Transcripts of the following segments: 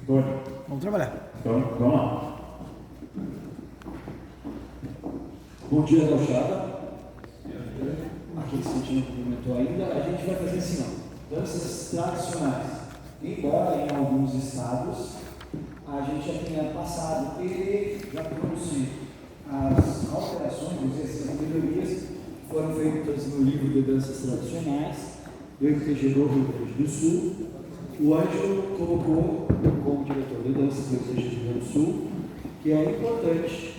Antônio. Vamos trabalhar. Então, vamos lá. Bom dia, gauchada. Aqueles que a gente não cumprimentou ainda, a gente vai fazer assim, ó, danças tradicionais. Embora em alguns estados a gente já tenha passado e já trouxe as alterações, essas melhorias que foram feitas no livro de danças tradicionais do IPTG do Rio Grande do Sul. O Ângelo colocou como diretor de danças do IPTG do Rio Grande do Sul que é importante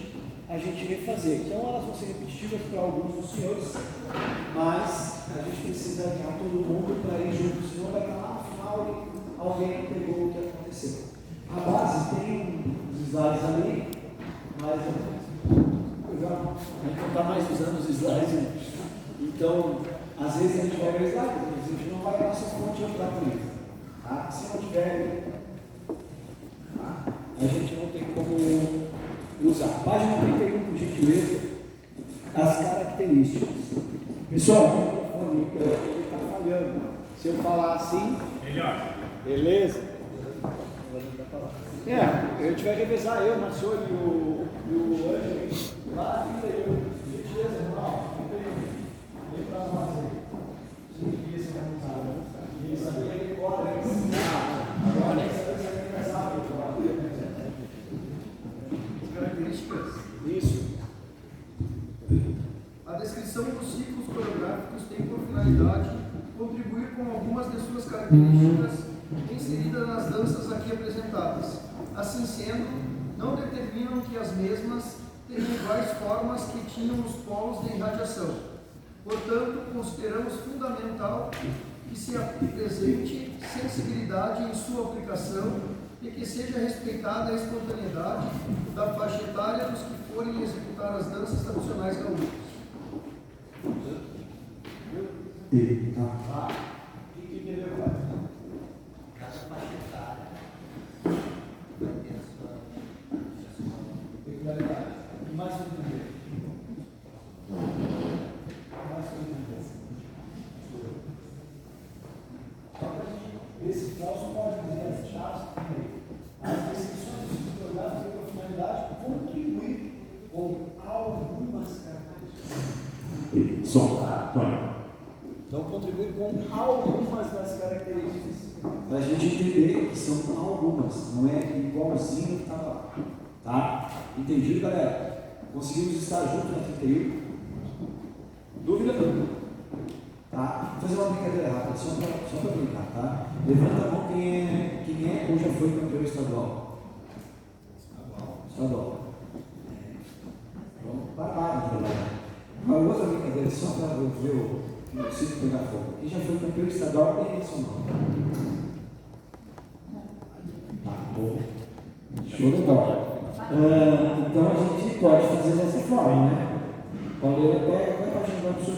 a gente refazer. Então elas vão ser repetitivas para alguns dos senhores, mas a gente precisa alinhar todo mundo para ir junto, senão vai estar lá no final e alguém não pegou o que aconteceu. A base tem uns slides ali, mas a gente não está mais usando os slides, né? Então, às vezes a gente vai ver o slide, mas a gente não vai na nossa fonte entrar por isso. Tá? Se não tiver, tá? A gente não tem como usar. Página 31, por gentileza, as características. Pessoal, o microfone ele está falhando. Se eu falar assim, Melhor. beleza? A gente vai revezar eu, Marcelo e o Ângelo. Lá, 31, por gentileza, irmão. Vem para nós aí. Isso é muito isso aqui é agora, agora é características. Isso. A descrição dos ciclos coreográficos tem por finalidade contribuir com algumas de suas características inseridas nas danças aqui apresentadas. Assim sendo, não determinam que as mesmas tenham iguais formas que tinham os polos de irradiação. Portanto, consideramos fundamental que se apresente sensibilidade em sua aplicação e que seja respeitada a espontaneidade da faixa etária dos que forem executar as danças tradicionais gaúchas. Tá. O que entendeu agora? Cada faixa etária vai ter a sua Peculiaridade. O que mais você entendeu? Esse próximo pode dizer as chaves que tem aí. As descrições dos programas têm por finalidade contribuir com algumas características. Som. Antônio. Então, contribuir com algumas das características. Para a gente entender que são algumas, não é igualzinho que estava lá. Tá? Entendido, galera? Conseguimos estar juntos na 31? Dúvida? Tá? Vou fazer uma brincadeira rápida, só para brincar, tá? Levanta a mão quem é ou já foi campeão estadual. Estadual. Vamos parar de trabalhar. Uma outra brincadeira, só para eu ver o ciclo pegar fogo. Quem já foi campeão estadual e nacional? Tá bom. Show de bola. Então a gente pode fazer dessa forma, né? Pauleira pega, vai para a gente, vai para o seu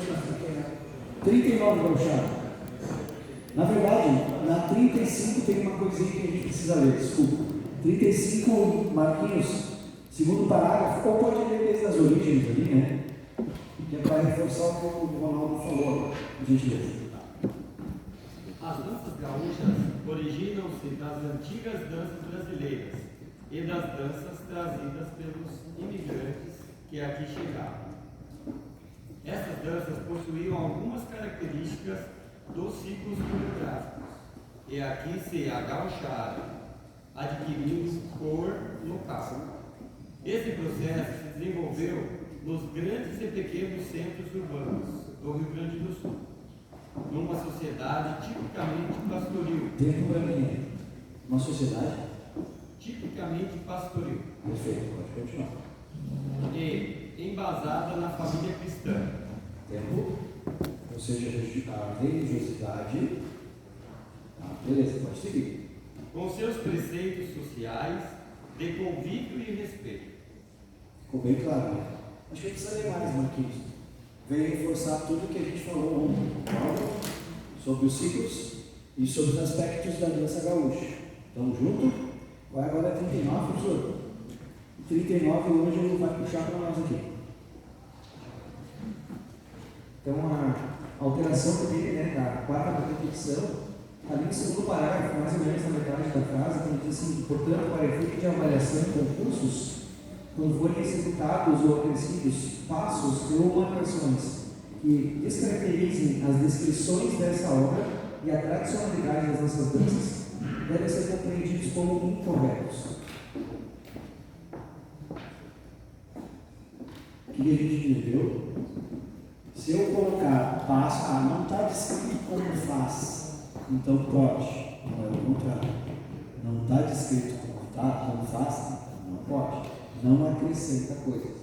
39 gauchada. Na verdade, na 35 tem uma coisinha que a gente precisa ler, desculpa. 35, Marquinhos, segundo parágrafo, ou pode ler desde as origens ali, né? Que é para reforçar o que o Ronaldo falou, por gentileza. As danças gaúchas originam-se das antigas danças brasileiras e das danças trazidas pelos imigrantes que aqui chegaram. Essas danças possuíam algumas características dos ciclos coreográficos, e aqui se agaucharam, adquirindo cor local. Esse processo se desenvolveu nos grandes e pequenos centros urbanos do Rio Grande do Sul, numa sociedade tipicamente pastoril. Tempo para mim. Uma sociedade? Tipicamente pastoril. Perfeito, pode continuar. E embasada na família cristã. Tempo, ou seja, a religiosidade. Beleza, pode seguir. Com seus preceitos sociais de convívio e respeito. Ficou bem claro, né? Acho que a gente precisa ler mais, Marquinhos. Veio reforçar tudo que a gente falou ontem, sobre os ciclos e sobre os aspectos da dança gaúcha. Então, junto, vai agora 39, professor. 39 hoje ele vai puxar para nós aqui. Então, a alteração que teve, né, da quarta competição Ali no segundo parágrafo, mais ou menos na metade da frase, quando diz assim: portanto, para efeito de avaliação de concursos, quando forem executados ou acrescidos passos ou marcações que descaracterizem as descrições dessa obra e a tradicionalidade das nossas danças, devem ser compreendidos como incorretos. O que a gente entendeu? Se eu colocar passo, não está descrito como faz, então pode. Não é o contrário. Não está descrito como faz, não pode. Não acrescenta coisas.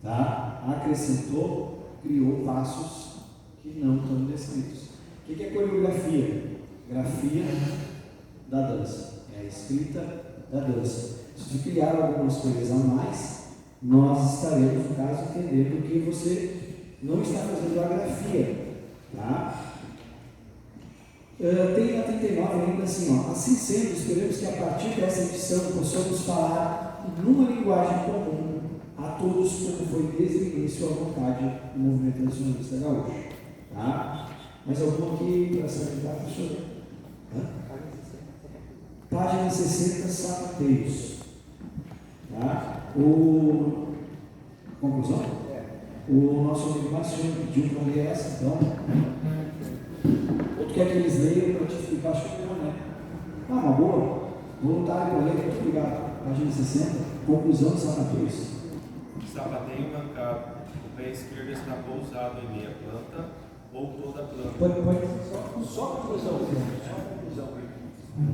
Tá? Acrescentou, criou passos que não estão descritos. O que é coreografia? Grafia da dança. É a escrita da dança. Se criar algumas coisas a mais, nós estaremos, no caso, entendendo que você não está fazendo a grafia, tá? Tem na 39 ainda assim, ó: assim sendo, esperamos que a partir dessa edição possamos falar numa linguagem comum a todos, como foi desde o início a vontade do movimento nacionalista gaúcho, tá? Mais alguma aqui para salientar, professor? Página 60, sapateiros, tá? Conclusão? O nosso amigo Marciano pediu para ler essa, então. Outro quer que eles leiam para te explicar, acho que não, né? Uma boa. Voluntário para ler, muito obrigado. Página 60, conclusão de sapateiros. Sapateio mancado, o pé esquerdo está pousado em meia planta ou toda planta. Pode. Só a conclusão.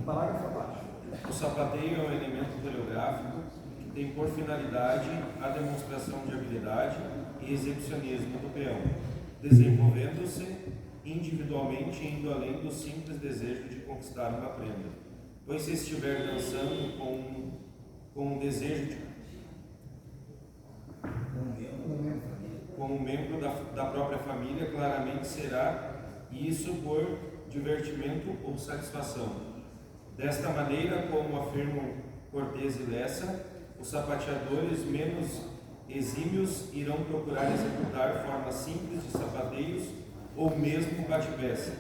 Parágrafo abaixo. O sapateio é um elemento coreográfico que tem por finalidade a demonstração de habilidade e exibicionismo do peão, desenvolvendo-se individualmente e indo além do simples desejo de conquistar uma prenda. Pois se estiver dançando com um desejo de como membro da própria família, claramente será isso por divertimento ou satisfação. Desta maneira, como afirmam Cortez e Lessa, os sapateadores menos exímios irão procurar executar formas simples de sapateios ou mesmo bate-peça.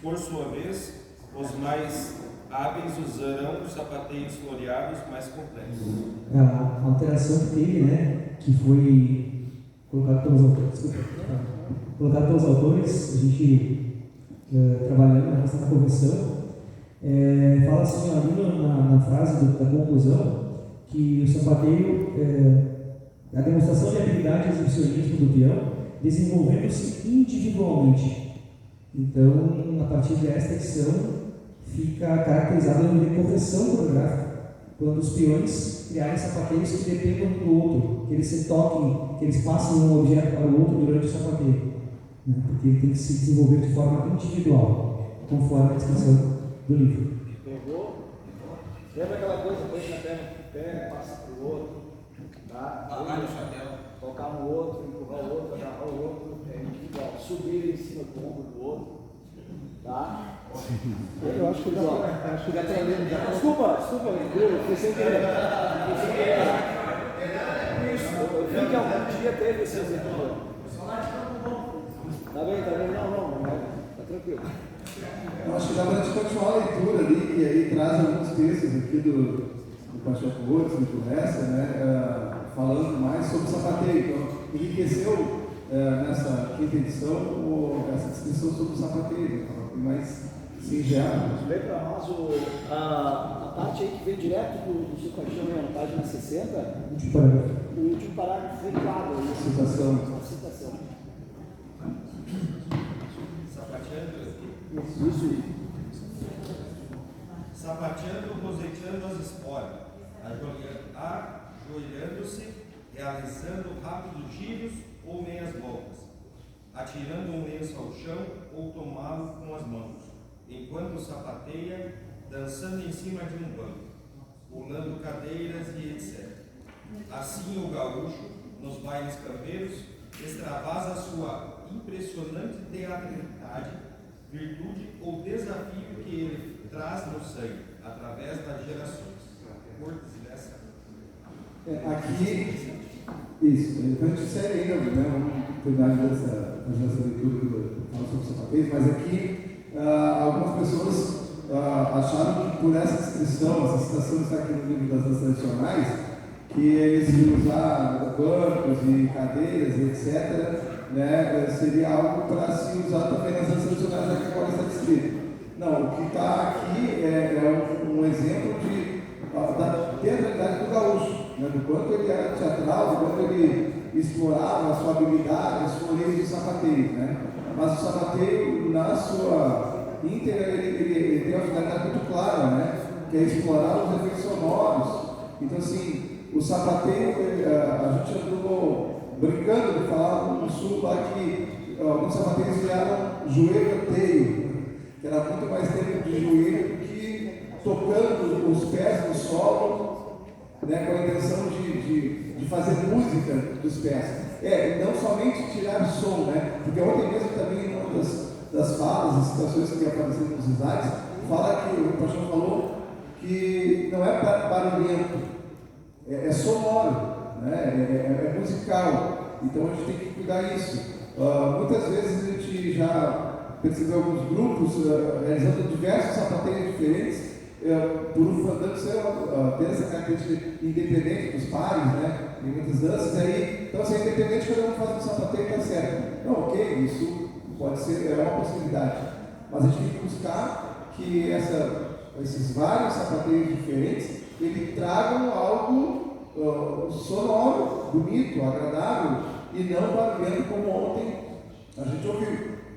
Por sua vez, os mais hábeis usarão os sapateios floreados mais complexos. A alteração que teve, né, que foi colocado pelos autores, a gente trabalhando na questão da correção, fala assim, ali na frase da conclusão, que o sapateio, a demonstração de habilidade e exibicionismo do peão, desenvolvendo-se individualmente. Então, a partir desta edição, fica caracterizada de correção coreográfica, quando os peões criarem sapateios que dependam um do outro, que eles se toquem, que eles passem um objeto para o outro durante o sapateio, né? Porque ele tem que se desenvolver de forma individual, conforme a descrição do livro. Pegou? Lembra aquela coisa, põe na perna pro pé, passa pro outro, tá? Amarra o chapéu. Tocar no outro, empurrar o outro, agarrar o outro, é individual. Subir em cima do ombro do outro, tá? Eu acho que já está lendo. Desculpa, eu fui sem querer. Isso, eu vi que algum dia teve esse exemplo. Tá bem, não, tá tranquilo. Eu acho que dá para a gente continuar a leitura ali, que aí traz alguns textos aqui do Pastor Couto, do Lessa, né, falando mais sobre sapateio. Então, enriqueceu nessa quinta edição essa descrição sobre o sapateio, mais singelo. Lê para nós a parte aí que vem direto do seu caixão, na página 60, o último parágrafo recuado aí. Citação. Sapateando, Isso. sapateando, roseteando as esporas, ajoelhando-se, realizando rápidos giros ou meias voltas, atirando um lenço ao chão ou tomá-lo com as mãos, enquanto sapateia, dançando em cima de um banco, pulando cadeiras e etc. Assim o gaúcho, nos bailes campeiros, extravasa sua impressionante teatralidade, virtude ou desafio que ele traz no sangue, através das gerações. Cortes dessa. Aqui, isso, depois a gente segue ainda, né? Vamos terminar fazer essa leitura do fala sobre sapateiros, mas aqui algumas pessoas acharam que por essa descrição, essa citação está aqui no livro das danças tradicionais, que eles iam usar bancos e cadeiras, etc., né, seria algo para se usar também nas danças tradicionais, já que agora está descrito. Não, o que está aqui é um exemplo da teatralidade do gaúcho, né, do quanto ele era teatral, do quanto ele explorava a sua habilidade, a sua origem do sapateio, né? Mas o sapateio, na sua íntegra, ele tem uma finalidade muito clara, né? Que é explorar os efeitos sonoros. Então, assim, o sapateio, a gente andou brincando de falar no sul lá que alguns sapateiros vieram joelho-teio, que era muito mais tempo de joelho do que tocando os pés no solo, né, com a intenção de fazer música dos pés. Não somente tirar som, né? Porque ontem mesmo também, em uma das falas, as situações que apareceram nos slides, fala que o Paixão falou que não é barulhento, é sonoro, né? É musical. Então a gente tem que cuidar disso. Muitas vezes a gente já percebeu alguns grupos realizando diversos sapateios diferentes, por um fandango ter essa característica independente dos pares, né? Em muitas danças, aí, então assim, independente, cada um faz um sapateio e está certo. Não, ok, isso pode ser, é uma possibilidade, mas a gente tem que buscar que esses vários sapateios diferentes, ele tragam algo sonoro, bonito, agradável, e não barulhento como ontem a gente ouviu.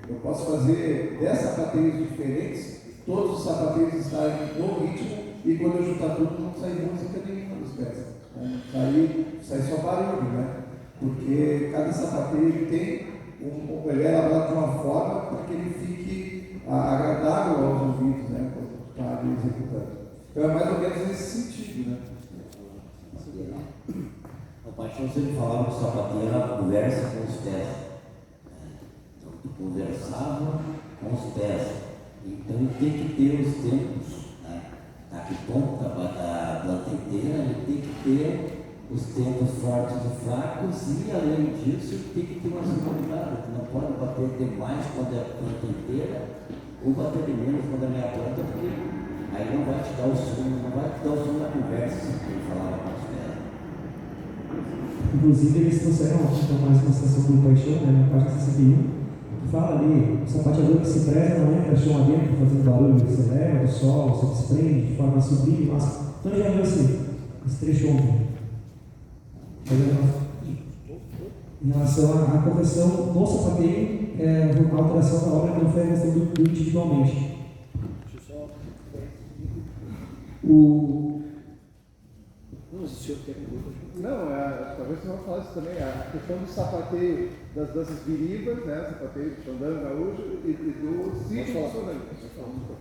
Eu posso fazer 10 sapateios diferentes, todos os sapateiros estarem no ritmo, e quando eu juntar tudo, não sai música nenhuma dos pés. Sai só barulho, né? Porque cada sapateio tem ele é elaborado de uma forma para que ele fique agradável aos ouvidos, né? Quando está ali executando. Então é mais ou menos nesse sentido, né? O Paixão sempre falava que o sapateiro era conversa com os pés. Então, tu conversava com os pés. Então, ele tem que ter os tempos, né? Aqui ponta da planta inteira, ele tem que ter os tempos fortes e fracos, e além disso, ele tem que ter uma sonoridade. Tu não pode bater demais quando é a planta inteira, ou bater de menos quando é a meia planta, porque aí não vai te dar o som, não vai te dar o som da conversa que ele falava com os pés. Inclusive, eles trouxeram mais uma citação do Paixão, né, na página 61, que fala ali: o sapateador que se preza não entra chão adentro fazendo barulho, ele se eleva do solo, se desprende de forma sublime, mas então já viu esse trecho ontem. Em relação à correção no sapateio, a alteração da obra não foi a questão do individualmente. Não, talvez você não falasse também a questão do sapateio das danças biribas, né? Sapateio do fandango gaúcho e do sítio do fandango.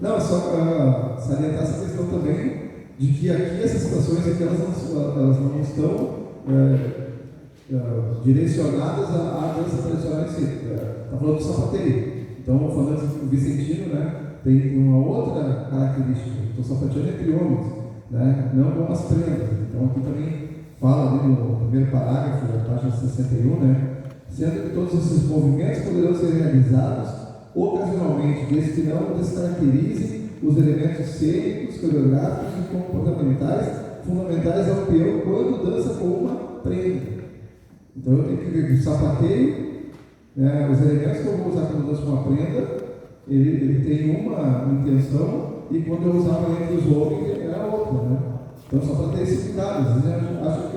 Não, só salientar essa questão também de que aqui essas situações aqui elas não estão direcionadas à dança tradicional em si. Está falando do sapateio. Então, falando do vicentino, né, tem uma outra característica. Estou sapateando entre homens, né, não com as prendas. Então, aqui também fala ali no primeiro parágrafo, da página 61, né, sendo que todos esses movimentos poderão ser realizados ocasionalmente, desde que não descaracterizem os elementos cênicos, coreográficos e comportamentais fundamentais ao peão quando dança com uma prenda. Então eu tenho que ver que o sapateio, né, os elementos que eu vou usar quando danço com uma prenda, ele tem uma intenção, e quando eu usava entre os homens, é a outra, né? Então só para ter esse cuidado, às vezes a gente acha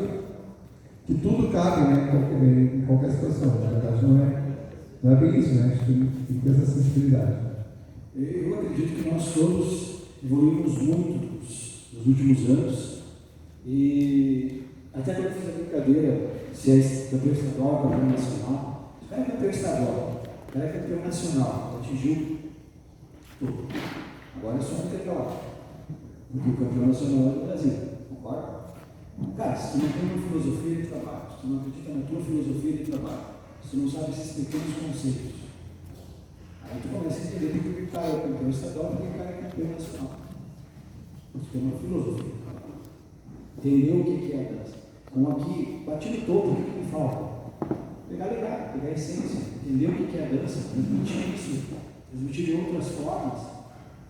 que tudo cabe, né, em qualquer situação. Na verdade não é bem isso, né? A gente tem que ter essa sensibilidade. Eu acredito que nós todos evoluímos muito nos últimos anos, e até quando eu fiz a brincadeira se é campeão estadual ou campeão nacional, o cara é campeão estadual, o cara é campeão nacional, atingiu tudo. Agora é só um degrau, porque o campeão nacional é do Brasil, concorda? Cara, se tu não tem uma filosofia de trabalho, se tu não acredita na tua filosofia de trabalho, se tu não sabe esses pequenos conceitos, aí tu começa a entender porque o cara é campeão estadual e porque o cara é campeão nacional. Você tem uma filosofia. Entendeu o que é a dança? Então aqui, bati no topo, o que me falta? Pegar legal, pegar a essência, entender o que é a dança, transmitir isso transmitir de outras formas,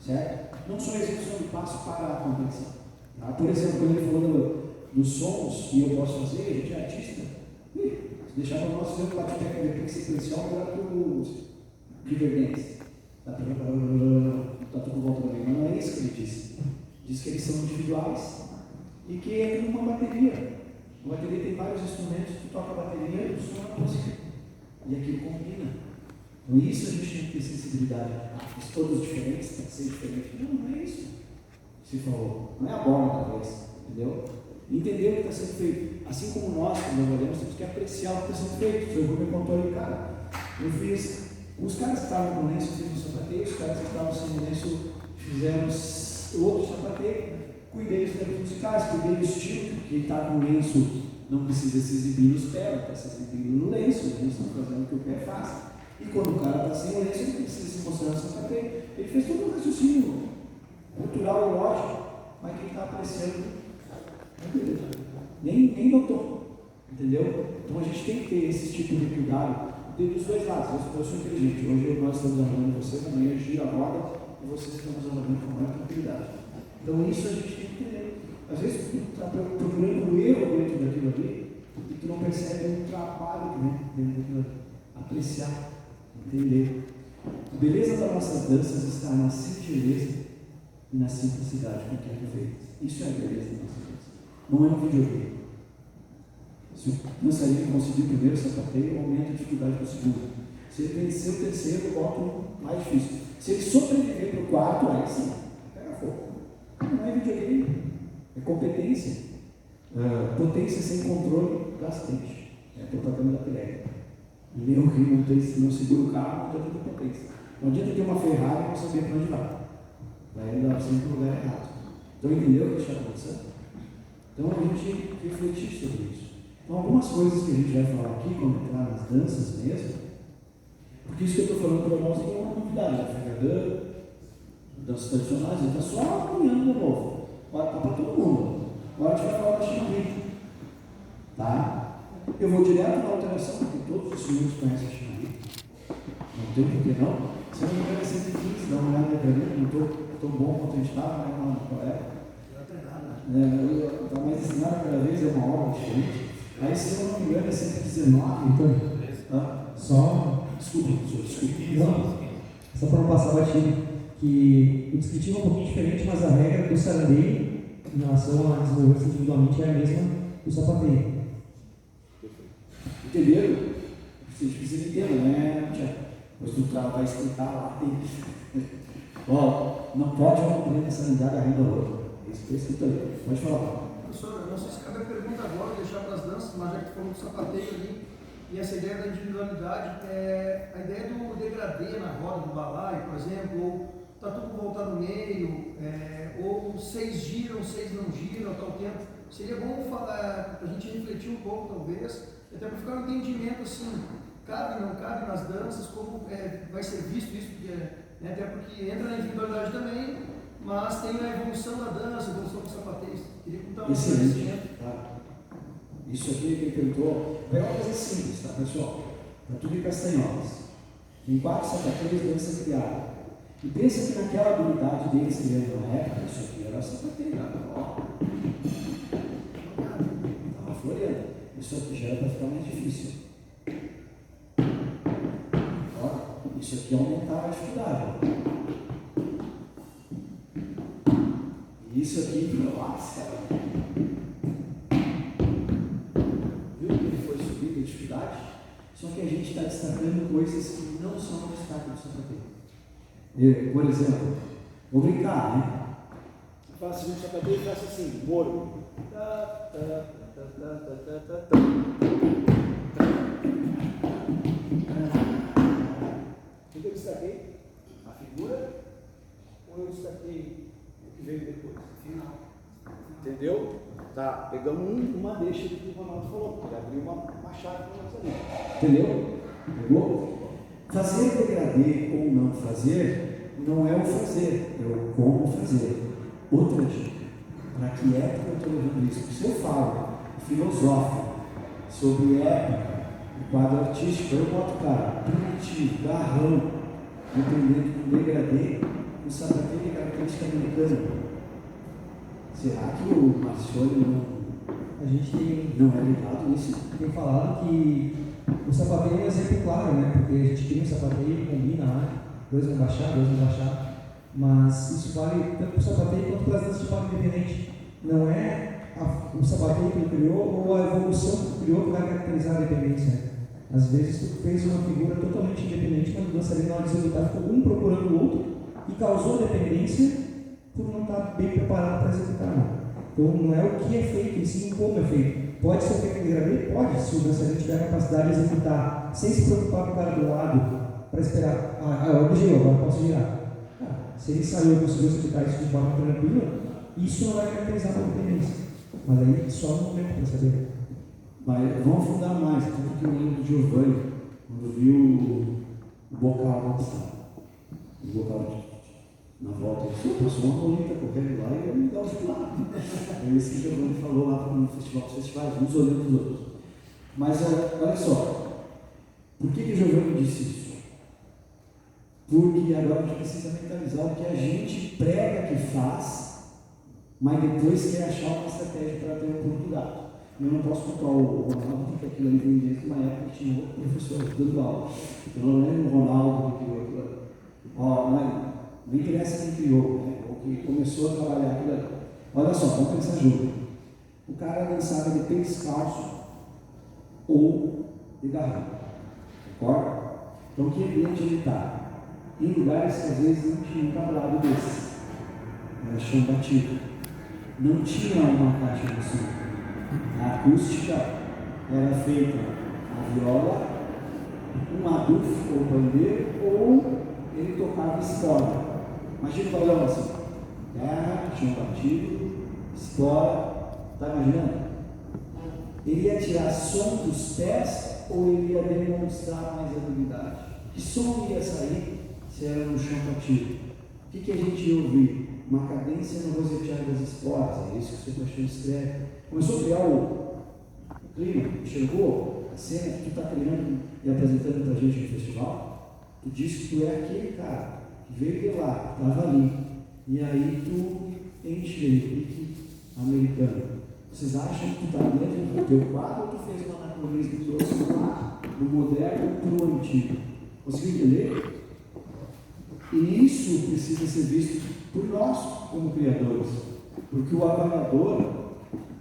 certo? Não só a execução do passo para a compreensão. Tá? Por exemplo, quando ele falou dos sons que eu posso fazer, a gente é artista. Se deixar para nós fazer um bate-pé sequencial, melhor que o Riverdance. Tá tudo volta também, mas não é isso que ele disse. Diz que eles são individuais e que é como uma bateria. Uma bateria tem vários instrumentos, tu toca a bateria e o som é a música. E aquilo combina. Então isso a gente tem que ter sensibilidade. Mas todos diferentes, tem que ser diferente. Não é isso. Se falou. Não é a bola na cabeça. Entendeu? Entender o que está sendo feito. Assim como nós, quando olhamos, temos que apreciar o que está sendo feito. O senhor me contou ali, cara. Eu fiz. Os caras que estavam com lenço fizeram sapateio, os caras que estavam sem lenço fizeram outro sapateio. Cuidei dos tempos musicais, cuidei do estilo, porque está com lenço não precisa se exibir nos pés, está se exibindo no lenço, eles estão fazendo o que o pé faz. E quando o cara está sem o lenço, ele precisa se mostrar no sapateio. Ele fez todo um raciocínio cultural e lógico, mas quem está aparecendo nem notou, entendeu? Então a gente tem que ter esse tipo de cuidado dos dois lados. Eu sou inteligente, hoje nós estamos avaliando você, amanhã gira a roda e vocês estão avaliando com maior tranquilidade. Então isso a gente tem que entender. Às vezes tu está procurando um erro dentro daquilo ali e tu não percebe um trabalho dentro daquilo ali. Apreciar, entender. A beleza das nossas danças está na singeleza e na simplicidade com que é feita. Isso é a beleza das nossas danças. Não é um videogame. Se o dançarino conseguir o primeiro sapateio, aumenta a dificuldade para o segundo. Se ele vencer o terceiro, bota um mais difícil. Se ele sobreviver para o quarto, aí sim, pega fogo. Não é videogame, é competência. Potência sem controle, gastante. É propaganda da Pirelli. Eu que não seguro o carro, não adianta ter potência. Não adianta ter uma Ferrari e não saber para onde vai. Vai andar sempre no lugar errado. Então entendeu o que está acontecendo? Então a gente refletir sobre isso. Então algumas coisas que a gente vai falar aqui, quando entrar nas danças mesmo, porque isso que eu estou falando para nós é uma novidade. A fregadã, danças tradicionais, a gente está só alinhando de novo. Está para todo mundo. Agora a gente vai falar da Xingu. Tá? Eu vou direto na alteração, porque todos os senhores conhecem a Xingu. Não tem por que não. Se não me engano é 115, dá uma olhada para mim, não estou tão bom quanto a gente estava, mas não colega. Está mais ensinado cada vez, é uma hora diferente. Aí, se eu não me engano, é 119. Então, só. Desculpa. Não, só para não passar batido, que o descritivo é um pouquinho diferente, mas a regra do sarandeio em relação a desenvolver-se individualmente é a mesma do sapateio. Entenderam? Vocês precisam entender, né, Tiago? Depois tu vai explicar lá. Ó, não pode cumprir essa unidade da renda outra. Isso foi escrito ali. Pode falar. Professor, não sei se cabe a pergunta agora, deixar para as danças, mas já que tu falou do sapateio ali, e essa ideia da individualidade, a ideia do degradê na roda do balaio, por exemplo, ou está tudo voltado no meio, ou 6 giram, 6 não giram, a tal tempo. Seria bom falar, para a gente refletir um pouco, talvez, até para ficar um entendimento assim, cabe, não cabe nas danças, como vai ser visto isso, porque, até porque entra na individualidade também, mas tem a evolução da dança, a evolução dos sapateiros. Queria contar um excelente. Isso aqui que ele perguntou é uma coisa simples, tá, pessoal? Está tudo em Castanholas. Tem 4 sapateiros dança criada. E pensa que naquela habilidade deles que vieram na época, isso aqui era sapateiro, ó. Estava floreando. Isso aqui já era para ficar mais difícil. Ó, isso aqui aumentava a dificuldade. E isso aqui, nossa, viu que ele foi subindo a dificuldade? Só que a gente está destacando coisas que não são destaque do sapateiro. Por exemplo, vou brincar, né? Eu faço um sapateiro e faço assim, moro. O que eu destaquei? A figura ou eu destaquei o que veio depois? Final. Entendeu? Tá, pegamos uma deixa do que o Ronaldo falou, ele abriu uma chave para nós ali. Entendeu? Pegou? Fazer degradê ou não fazer, não é o fazer, é o como fazer. Outra dica, para que época eu estou levando isso? Se eu falo filosófico sobre época, o quadro artístico, eu boto, cara, primitivo, garrão, dependendo degradê, o sapateiro é característica americana. Será que o Marcioli A gente não é ligado nisso? tem falado que o sapateio é um exemplo claro, né? Porque a gente cria um sapateio, combina lá, dois vão baixar, mas isso vale tanto para o sapateio quanto para as danças de palco independente. Não é o sapateio que ele criou ou a evolução que ele criou que vai caracterizar a dependência. Às vezes tu fez uma figura totalmente independente, mas o dançarino na hora de executar ficou um procurando o outro e causou dependência por não estar bem preparado para executar. Então não é o que é feito, e sim como é feito. Pode ser feito em degradê? Pode, se o dançarino tiver a capacidade de executar sem se preocupar com o cara do lado para esperar. Eu girou, agora posso girar. Se ele saiu e conseguiu executar isso de forma tranquila, isso não vai caracterizar a dependência. Mas aí só no momento para saber. Mas vamos afundar mais, tanto que eu lembro do Giovanni, quando viu o bocal o bocal na volta, ele disse, passou uma bonita correndo lá e eu me dá os lados. É isso que o Giovanni falou lá no festival, os festivais, uns olhando os outros. Mas olha só, por que o Giovanni disse isso? Porque agora a gente precisa mentalizar o que a gente prega que faz, mas depois quer achar uma estratégia para ter oportunidade. Eu não posso contar o Ronaldo, porque aquilo ali veio desde uma época que tinha outro professor dando aula. Eu não lembro o Ronaldo que criou aquilo ali. Não interessa quem criou, né? Ou que começou a trabalhar aquilo ali. Olha só, vamos pensar junto. O cara dançava de pé descalço ou de garrafa. Concorda? Então, que ambiente ele está? Em lugares que às vezes não tinha um tablado desse. Era chão batido. Não tinha uma caixa de som. A acústica era feita a viola, um adufo ou pandeiro, ou ele tocava espora. Imagina o balão assim, terra, chão batido, espora, está imaginando? Ele ia tirar som dos pés ou ele ia demonstrar mais habilidade? Que som ia sair se era no chão batido? O que a gente ia ouvir? Uma cadência no rosetear das esporas, é isso que o Sebastião escreve. Começou a criar o clima, enxergou a cena que tu está criando e apresentando para a gente no festival. Tu disse que tu é aquele cara que veio de lá, estava ali, e aí tu enche ele, pique americano. Vocês acham que tu está dentro do teu quadro ou tu fez uma anacronismo e trouxe do moderno para o antigo? Conseguiu entender? E isso precisa ser visto por nós, como criadores, porque o avaliador,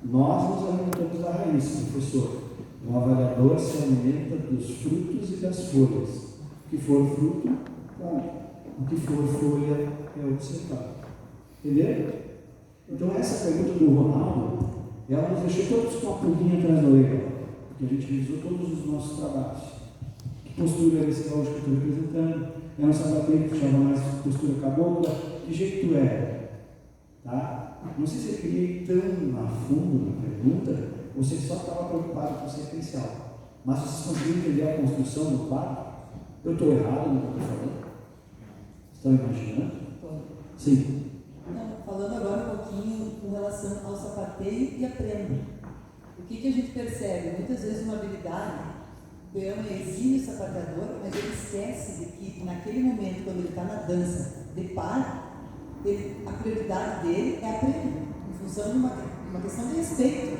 nós nos alimentamos da raiz, professor. O avaliador se alimenta dos frutos e das folhas. O que for fruto, come. O que for folha é observado. Entendeu? Então, essa pergunta do Ronaldo, ela nos deixou todos com a pulguinha atrás da orelha, porque a gente revisou todos os nossos trabalhos. Que postura é esse que eu estou representando? É um sapateiro que chama mais postura cabocla, que jeito é? Tá? Não sei se eu queria ir tão a fundo na pergunta, ou se só estava preocupado com o sequencial. Mas vocês conseguiram entender a construção do quadro? Eu estou errado no que eu estou falando? Estão imaginando? Sim. Não, falando agora um pouquinho com relação ao sapateio e a prenda. O que a gente percebe? Muitas vezes uma habilidade. O peão é exímio sapateador, mas ele esquece de que naquele momento, quando ele está na dança de par, a prioridade dele é a prenda, em função de uma questão de respeito.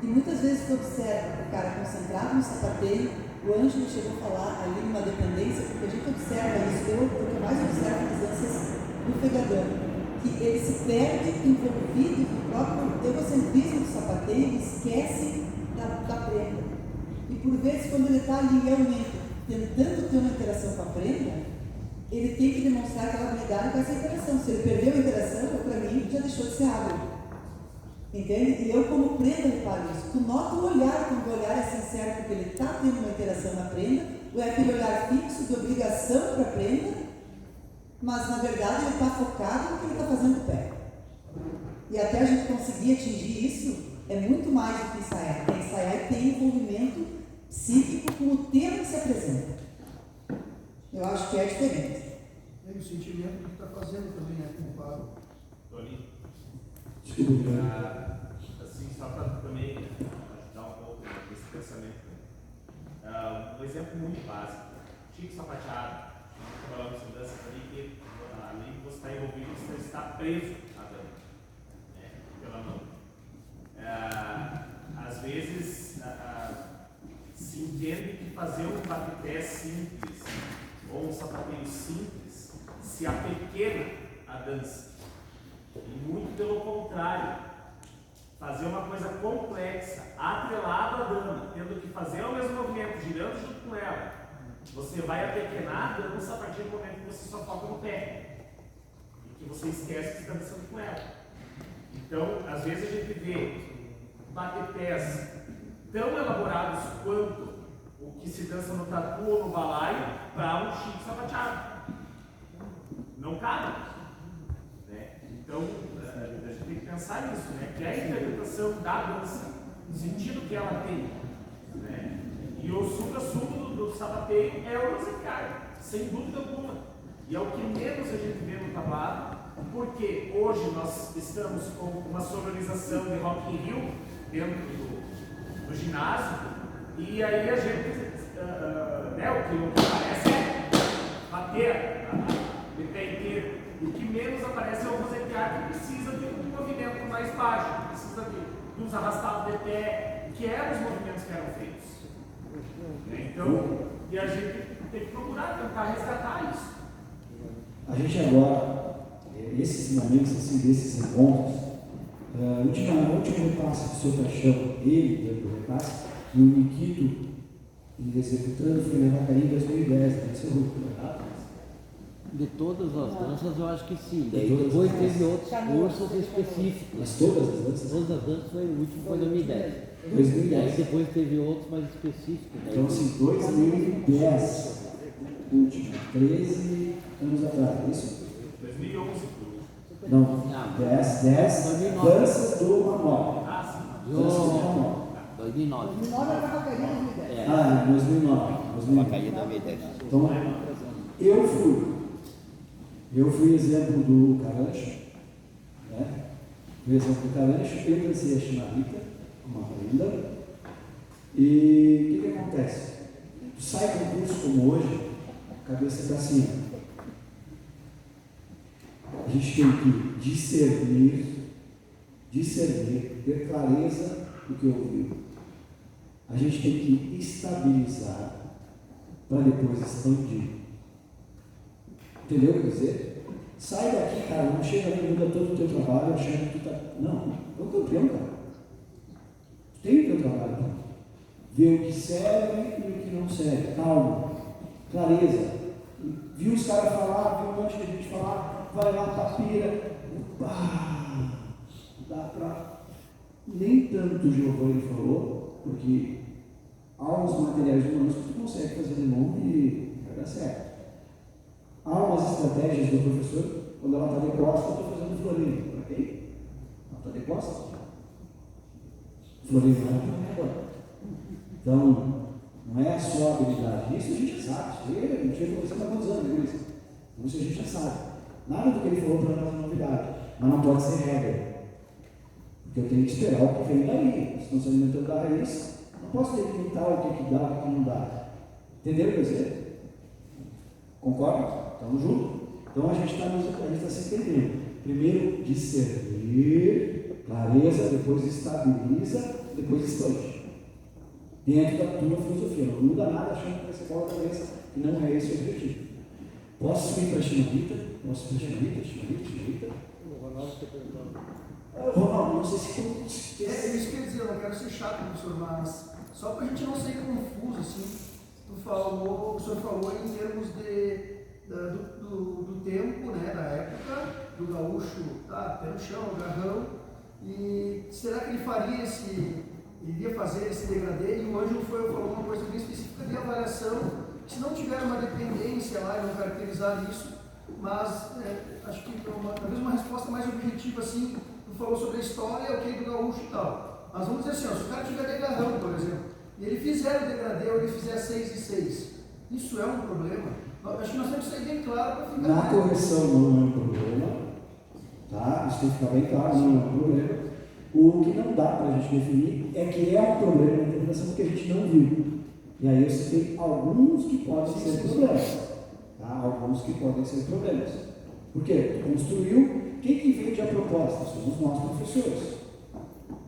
E muitas vezes tu observa o cara concentrado no sapateio, o Ângelo chegou a falar ali numa dependência, porque a gente observa isso, o que eu mais observo nas danças do pegadão, que ele se perde envolvido no próprio egocentrismo do sapateio e esquece da prenda. E por vezes, quando ele está ali realmente tentando ter uma interação com a prenda, ele tem que demonstrar aquela habilidade com essa interação. Se ele perdeu a interação, para mim, já deixou de ser hábil. Entende? E eu, como prenda, reparo isso. Tu nota o olhar, quando o olhar é sincero, porque ele está tendo uma interação na prenda, ou é aquele olhar fixo de obrigação para a prenda, mas na verdade ele está focado no que ele está fazendo com o pé. E até a gente conseguir atingir isso, é muito mais do que ensaiar. É ensaiar e ter envolvimento psíquico com o tema que se apresenta. Eu acho que é diferente. E o sentimento que está fazendo também, né, com o quadro. Tony? Desculpa. Assim, só para também ajudar um pouco nesse pensamento. Um exemplo muito básico. Chico Sapateado falando sobre danças ali, que ali que você está envolvido, você está preso à dança, né, pela mão. Às vezes se entende que fazer um bate-pé simples ou um sapateio simples se apequena a dança. E muito pelo contrário, fazer uma coisa complexa, atrelado à dama, tendo que fazer o mesmo movimento, girando junto com ela, você vai apequenar a dança a partir do momento que você só foca no pé e que você esquece que está dançando com ela. Então, às vezes a gente vê bate-pés tão elaborados quanto o que se dança no tatu ou no balaio para um chique sapateado. Não cabe. Né? Então, a gente tem que pensar nisso, né? Que é a interpretação da dança, no sentido que ela tem. Né? E o supra-sumo do sapateio é o executar, sem dúvida alguma. E é o que menos a gente vê no tablado, porque hoje nós estamos com uma sonorização de Rock in Rio dentro do ginásio, e aí a gente, o que aparece é bater de pé inteiro. E o que menos aparece é o rosetear, que precisa de um movimento mais baixo, precisa de uns arrastados de pé, que eram os movimentos que eram feitos. Então, e a gente tem que procurar tentar resgatar isso. A gente agora, esses momentos assim, desses encontros, o último repasse do seu paixão, ele dando o repasse, e o Nikito executando foi na Vacaria em 2010, né? Seu grupo, verdade? De todas as danças, eu acho que sim. De Depois todas as teve outros cursos específicos. Mas todas as danças? Todas as danças, foi o último, foi 2010. 2010. E aí depois teve outros mais específicos. Então, assim, 2010, último, 13 anos atrás, é isso? 2011. Não, 10, danças do Manuel. Danças do Manuel. 2009. 2009 era a Vacaria 2010. Ah, em 2009. Vacaria 2010. Então, eu fui exemplo do Carancho, né? Fui exemplo do Carancho, eu dancei a Chimarrita, uma renda, e o que acontece? Tu sai com um curso como hoje, a cabeça está assim, a gente tem que discernir, ter clareza do que ouviu. A gente tem que estabilizar para depois expandir. Entendeu o que eu quer dizer? Sai daqui, cara, não chega ali, muda todo o teu trabalho achando que tu tá. Não, é o campeão, cara. Tu tem o teu trabalho, cara. Vê o que serve e o que não serve. Calma, clareza. Viu os caras falar, viu um monte de gente falar, vai lá, tapira. Dá pra. Nem tanto o Giovanni falou, porque há uns materiais humanos que tu consegue fazer de novo e vai dar certo. Há umas estratégias do professor, quando ela está de costas, eu estou fazendo florinho. Ok? Ela está de costas. Florinho não é agora. Então, não é só habilidade. Isso a gente já sabe. A gente já conversou há quantos anos com isso. Isso a gente já sabe. Nada do que ele falou para nós é novidade. Mas não pode ser regra. Porque eu tenho que esperar o que vem daí. Se não se alimentando da raiz, não posso ter que imitar o que dá, o que não dá. Entendeu o que eu dizer? Concorda? Estamos juntos? Então a gente está se entendendo. Primeiro discernir, clareza, depois estabiliza, depois expande. Dentro da tua filosofia. Não muda nada achando que vai ser bola da cabeça, que não é esse o objetivo. Posso subir para a Chimarrita? Posso subir para a Chimarrita? O Ronaldo está perguntando. Ronaldo, não sei se É isso que eu ia dizer, eu não quero ser chato, professor, mas só para a gente não ser confuso, assim, o senhor falou em termos do tempo, né, da época, do gaúcho, tá, pé no chão, agarrão, e será que ele iria fazer esse degradê? E o Ângelo falou uma coisa bem específica de avaliação, se não tiver uma dependência lá e não caracterizar isso, mas acho que talvez uma resposta mais objetiva, assim, tu falou sobre a história, ok, do gaúcho e tal, mas vamos dizer assim, se o cara tiver de agarrão, por exemplo, e ele fizer o degradê ou ele fizer 6 e 6, isso é um problema? Acho que nós temos que sair bem claro para ficar. Na correção não é um problema, tá? Isso tem que ficar bem claro, não é um problema. O que não dá para a gente definir é que é um problema na interpretação que a gente não viu. E aí você tem alguns que podem ser problemas. Tá? Há alguns que podem ser problemas. Por quê? Tu construiu, quem que vende a proposta? Somos nós, professores.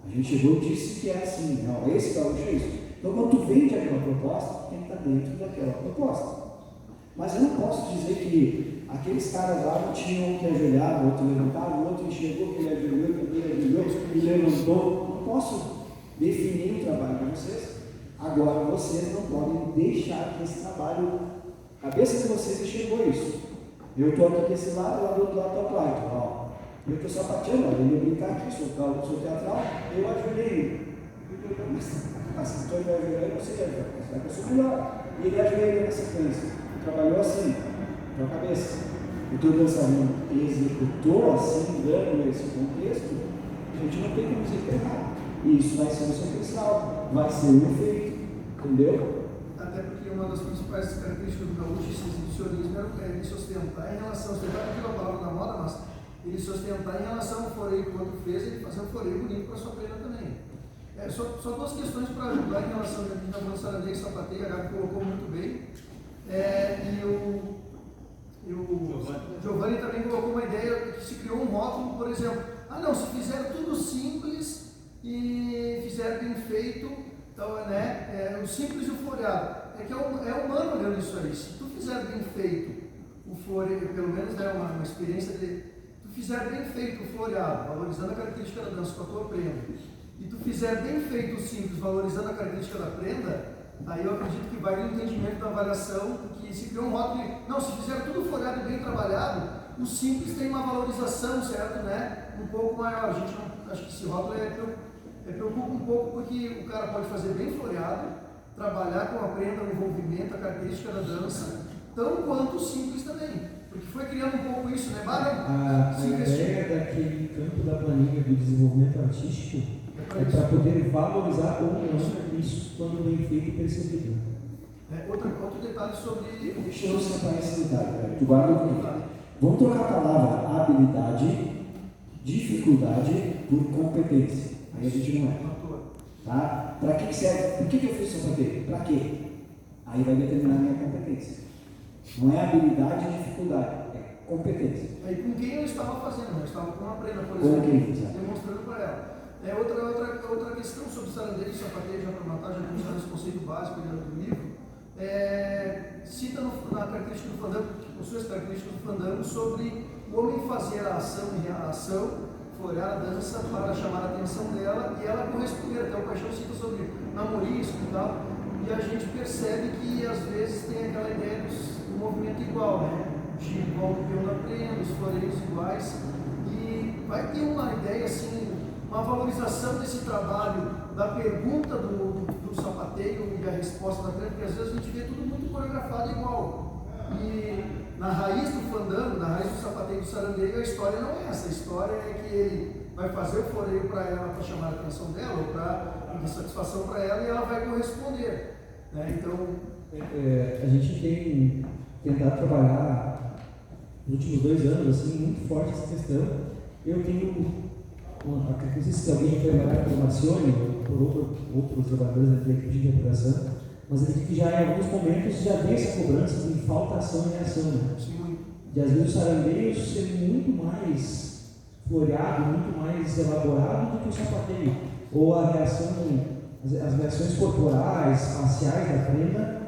A gente chegou e disse que é assim, não, esse gaúcho é isso. Então, quando tu vende aquela proposta, tem que estar dentro daquela proposta. Mas eu não posso dizer que aqueles caras lá não tinham um que ajoelhar, o outro levantar, o outro enxergou que ele ajoelhou, que ele ajoelhou, e levantou. Não posso definir o trabalho de vocês. Agora, vocês não podem deixar que esse trabalho, a cabeça de vocês enxergou isso. Eu estou aqui desse lado, lá do outro lado está o Clayton. Eu estou sapateando, ele ia brincar aqui, sou teatral, eu ajoelhei. Mas se tu ajoelhar, eu não sei, vai para subir lá. E ele ajoelhou na sequência. Trabalhou assim, com a cabeça. O teu dançarino executou assim, dando esse contexto, a gente não tem como dizer que é errado. E isso vai ser o sequencial, vai ser o efeito, entendeu? Até porque uma das principais características do gaúcho, esse exibicionismo, é ele sustentar em relação, você vai aqui a palavra da moda, mas ele sustentar em relação ao floreio que o outro fez, ele fazer um floreio bonito para a sua prenda também. Só duas questões para ajudar em relação à dança de sapateio, a Gabi colocou muito bem. E o Giovanni também colocou uma ideia que se criou um rótulo, por exemplo, não, se fizer tudo simples e fizer bem feito, então, o simples e o floreado, é que é humano olhando isso aí. Se tu fizer bem feito o floreio, pelo menos uma experiência de tu fizer bem feito o floreado, valorizando a característica da dança com a tua prenda, e tu fizer bem feito o simples, valorizando a característica da prenda, aí eu acredito que vai no entendimento da avaliação, que se criou um rótulo de, não, se fizer tudo floreado e bem trabalhado, o simples tem uma valorização, certo, um pouco maior. A gente não, acho que esse rótulo preocupa um pouco, porque o cara pode fazer bem floreado, trabalhar com a prenda, o envolvimento, a característica da dança, tão quanto o simples também. Porque foi criando um pouco isso, né, Barão? A ideia daquele campo da planilha do desenvolvimento artístico é para poder valorizar ou não isso quando bem feito e percebido. Outro detalhe sobre... Deixa eu separar esse detalhe, tu guarda comigo. Vamos trocar a palavra habilidade, dificuldade por competência. Aí a gente não é. Tá? Para que serve? Por que eu fiz isso aqui? Para quê? Aí vai determinar a minha competência. Não é habilidade e dificuldade, é competência. Aí com quem eu estava fazendo? Eu estava com uma prenda, por exemplo, demonstrando para ela. Outra questão sobre sarandeio e sapateio, já para matar, já que esse conceito básico do livro, cita na característica do fandango, possui as características do fandango, sobre o homem fazer a ação e a ação, florear a dança para chamar a atenção dela e ela corresponder. Até o Paixão cita sobre namorisco e tal, e a gente percebe que às vezes tem aquela ideia do movimento igual, de volta pelo na prenda, os floreios iguais, e vai ter uma ideia assim, uma valorização desse trabalho, da pergunta do sapateio e a resposta da prenda, porque às vezes a gente vê tudo muito coreografado igual. E na raiz do fandango, na raiz do sapateio do sarandeio, a história não é essa. A história é que ele vai fazer o floreio para ela, para chamar a atenção dela, ou para dar satisfação para ela, e ela vai corresponder. Então... a gente tem tentado trabalhar nos últimos 2 anos, assim, muito forte essa questão. Eu tenho... Não sei se alguém foi trabalhar com o Marcione ou por outros trabalhadores da equipe de interpretação, mas ele que já em alguns momentos já tem essa cobrança de falta ação e reação. Né? De às vezes o sarandeio ser muito mais floreado, muito mais elaborado do que o sapateio. Ou a reação, as reações corporais, faciais da prenda,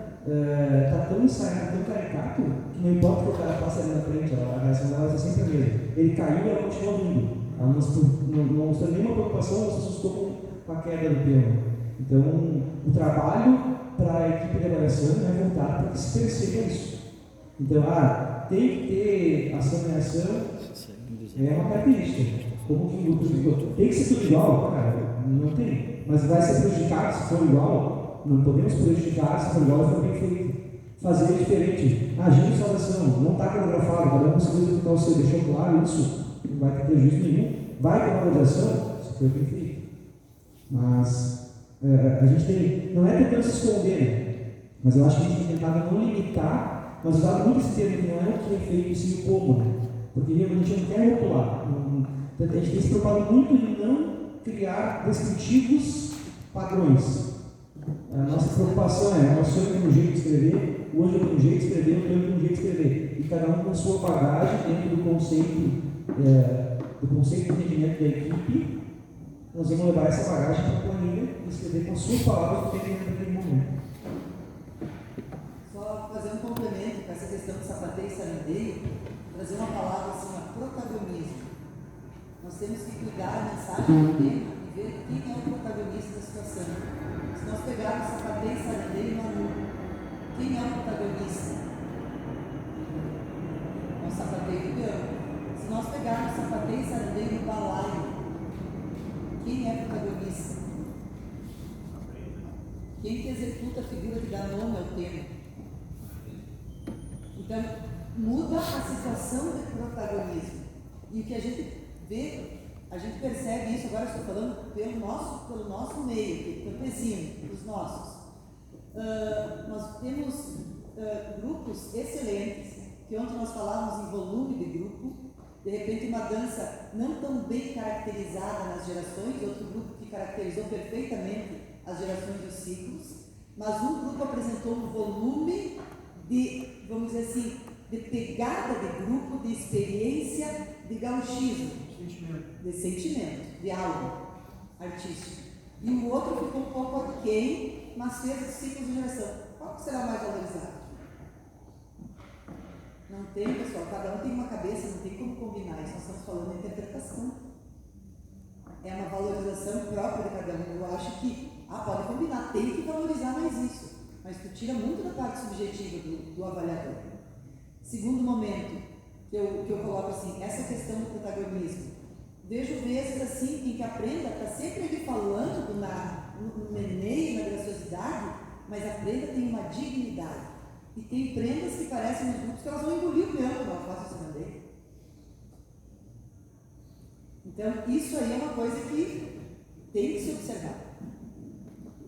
está tão ensaiado, tão caricato, que não importa o que o cara faça ali na frente, a reação dela vai ser sempre a mesma. Ele caiu e ela continua vindo. Ela não mostrou nenhuma preocupação, ela se assustou com a queda do piano. Então, o trabalho para a equipe de avaliação é voltado para que se perceba isso. Então, tem que ter ação e reação, é uma característica. Como que o grupo tem que ser tudo igual? Cara, não tem. Mas vai ser prejudicado se for igual. Não podemos prejudicar se for igual e for bem feito. Fazer diferente. Agir em salvação, não está coreografado, cada um conseguiu executar o seu, deixou claro isso. Não vai ter prejuízo nenhum, vai ter valorização, se for bem feito. Mas a gente tem, não é tentando se esconder, mas eu acho que a gente tem tentado não limitar, mas usar muito esse termo que não é o que é feito e sim o como, né? Porque a gente não quer rotular, a gente tem se preocupado muito em não criar descritivos padrões. A nossa preocupação é, o senhor tem um jeito de escrever, o Ângelo tem um jeito de escrever, o Antônio tem um jeito de escrever. E cada um com sua bagagem dentro do conceito de entendimento da equipe, nós vamos levar essa bagagem para a planilha e escrever com a sua palavra que tem dentro daquele momento. Só fazer um complemento com essa questão de sapateio e sarandeio, trazer uma palavra assim, protagonismo. Nós temos que cuidar da mensagem do tema e ver quem é o protagonista da situação. Se nós pegarmos sapateio e sarandeio no aluno, quem é o protagonista? É o sapateio do piano. Se nós pegarmos sapateio e sarandeio no balaio, quem é o protagonista? Quem que executa a figura que dá nome ao tema? Então, muda a situação de protagonismo. E o que a gente vê, a gente percebe isso, agora estou falando pelo nosso meio, campesino, dos nossos. Nós temos grupos excelentes, que ontem nós falávamos em volume de grupo, de repente uma dança não tão bem caracterizada nas gerações, outro grupo que caracterizou perfeitamente as gerações dos ciclos, mas um grupo apresentou um volume de, vamos dizer assim, de pegada de grupo, de experiência, de gauchismo, de sentimento, de algo artístico. E o outro ficou um pouco aquém, mas fez os ciclos de geração. Qual será mais valorizado? Não tem, pessoal, cada um tem uma cabeça, não tem como combinar isso, nós estamos falando de interpretação. É uma valorização própria de cada um. Eu acho que, pode combinar, tem que valorizar mais isso, mas tu tira muito da parte subjetiva do avaliador. Segundo momento, que eu coloco assim, essa questão do protagonismo. Vejo vezes assim, em que a prenda está sempre ali falando no meneio, na graciosidade, mas a prenda tem uma dignidade. E tem prendas que parecem nos grupos que elas vão engolir o piano quando ela faz esse bandeira. Então, isso aí é uma coisa que tem que se observar.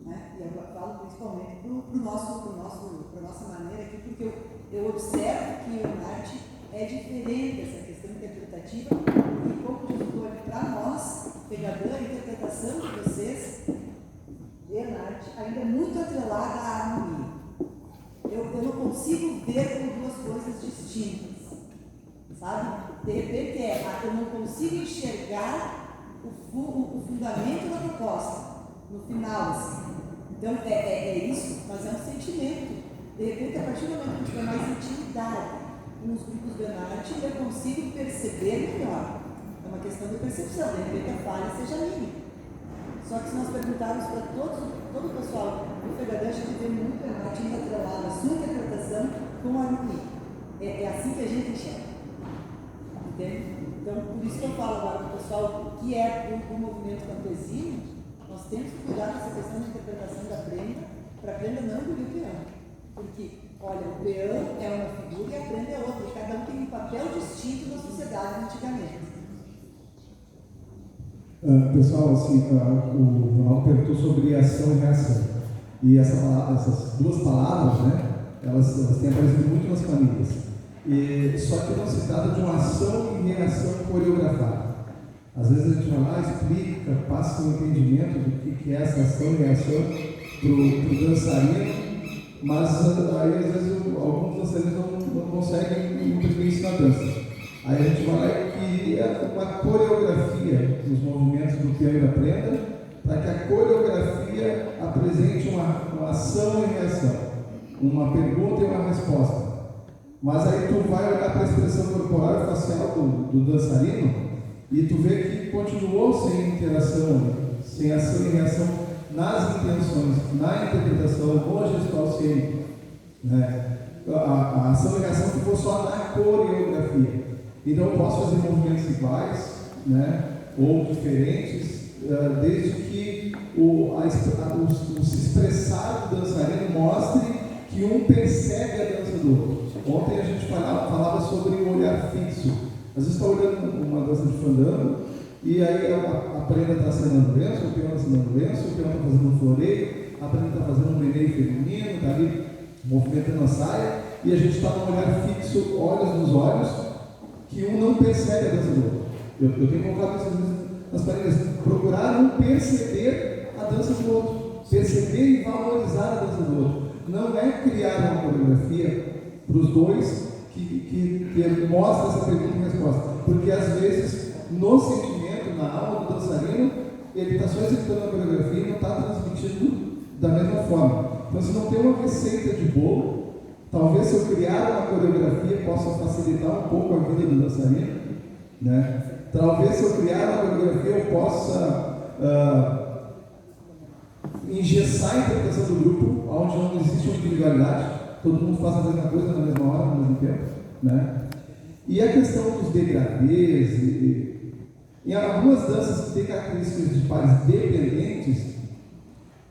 Né? E eu falo principalmente para a nossa maneira aqui, porque eu observo que o arte é diferente essa questão interpretativa, e como diz o Antônio, para nós, pegador, a interpretação de vocês, ver na arte, ainda é muito atrelada à harmonia. Eu não consigo ver como duas coisas distintas, sabe? De repente eu não consigo enxergar o fundamento da proposta, no final, assim. Então é isso, mas é um sentimento. De repente, a partir do momento que eu tiver mais intimidade com os grupos de arte, eu consigo perceber melhor. É uma questão de percepção, de repente a falha seja mínima. Só que se nós perguntarmos para todo o pessoal do Fegadão, a gente vê muito a arte atrelada, a sua interpretação com a harmonia. É assim que a gente enxerga. Entende? Então, por isso que eu falo agora para o pessoal que é do movimento campesino, nós temos que cuidar dessa questão da interpretação da prenda, para a prenda não engolir o piano. Porque, olha, o piano é uma figura e a prenda é outra, e cada um tem um papel distinto na sociedade antigamente. Pessoal, assim, o Ronaldo perguntou sobre ação e reação. E essas duas palavras, né, elas têm aparecido muito nas famílias. Só que não se trata de uma ação e reação coreografada. Às vezes a gente vai lá, explica, passa um entendimento do que é essa ação e reação para o dançarino, mas aí às vezes alguns dançarinos não conseguem imprimir isso na dança. Aí a gente vai lá e cria uma coreografia nos movimentos do piano e da prenda, para que a coreografia apresente uma ação e reação, uma pergunta e uma resposta. Mas aí tu vai olhar para a expressão corporal e facial do dançarino e tu vê que continuou sem interação, sem ação e reação nas intenções, na interpretação, no gestual cênico, né? A ação e reação ficou só na coreografia. Então eu posso fazer movimentos iguais, né, ou diferentes, desde que o se expressar do dançarino mostre que um percebe a dança do outro. Ontem a gente falava sobre o olhar fixo. Às vezes está olhando uma dança de fandango e aí a prenda está acenando lenço, o piano está acenando lenço, o piano está fazendo um floreio, a prenda está fazendo um meneio feminino, está ali movimentando a saia e a gente está no olhar fixo, olhos nos olhos, que um não percebe a dança do outro. Eu tenho colocado isso nas paredes, procurar não perceber a dança do outro. perceber e valorizar a dança do outro. Não é criar uma coreografia para os dois que mostra essa pergunta e resposta. Porque às vezes, no sentimento, na alma do dançarino, ele está só executando a coreografia e não está transmitindo da mesma forma. Então, se não tem uma receita de bolo, talvez se eu criar uma coreografia possa facilitar um pouco a vida do dançarino, né? Talvez se eu criar uma coreografia eu possa engessar a interpretação do grupo, onde não existe uma individualidade, todo mundo faz a mesma coisa na mesma hora, ao mesmo tempo, né? E a questão dos degradês, em algumas danças que têm características de pares dependentes,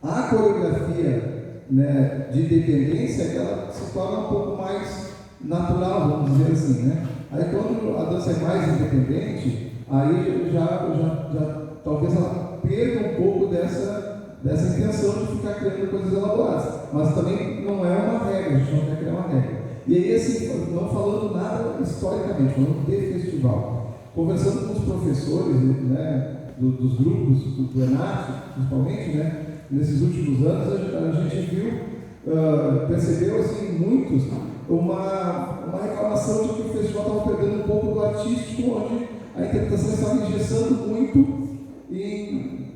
a coreografia, né, de dependência, ela se torna um pouco mais natural, vamos dizer assim, né? Aí quando a dança é mais independente, aí já talvez ela perca um pouco dessa intenção de ficar criando coisas elaboradas. Mas também não é uma regra, a gente não quer criar uma regra. E aí, assim, não falando nada historicamente, falando de festival, conversando com os professores, né, dos grupos, do ENARTE, principalmente, né, nesses últimos anos, a gente viu, percebeu, assim, muitos, uma reclamação de que o festival estava perdendo um pouco do artístico, onde a interpretação estava engessando muito em...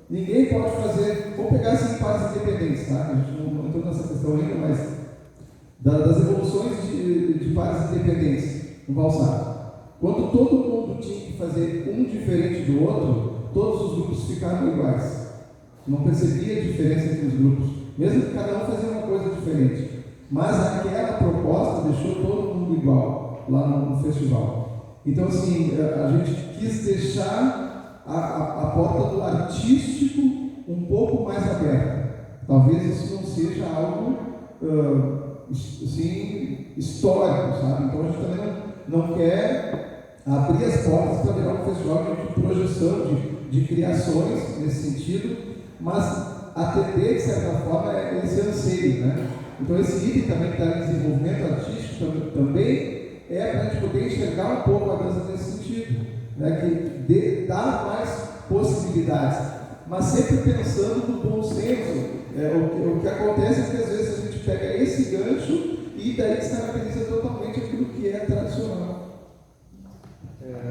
ninguém pode fazer... Vamos pegar assim pares independentes, tá? A gente não entrou nessa questão ainda, mas das evoluções de pares independentes no valsar. Quando todo mundo tinha que fazer um diferente do outro, todos os grupos ficaram iguais. Não percebia a diferença entre os grupos, mesmo que cada um fazia uma coisa diferente. Mas aquela proposta deixou todo mundo igual lá no festival. Então, assim, a gente quis deixar a porta do artístico um pouco mais aberta. Talvez isso não seja algo assim, histórico, sabe? Então a gente também não quer abrir as portas para virar um festival de projeção, de criações nesse sentido, mas atender, de certa forma, esse anseio, né? Então esse item também que está em desenvolvimento artístico também é para a gente poder enxergar um pouco a dança nesse sentido, né? Que dá mais possibilidades, mas sempre pensando no bom senso. O que acontece é que às vezes a gente pega esse gancho e daí descaracteriza totalmente aquilo que é tradicional.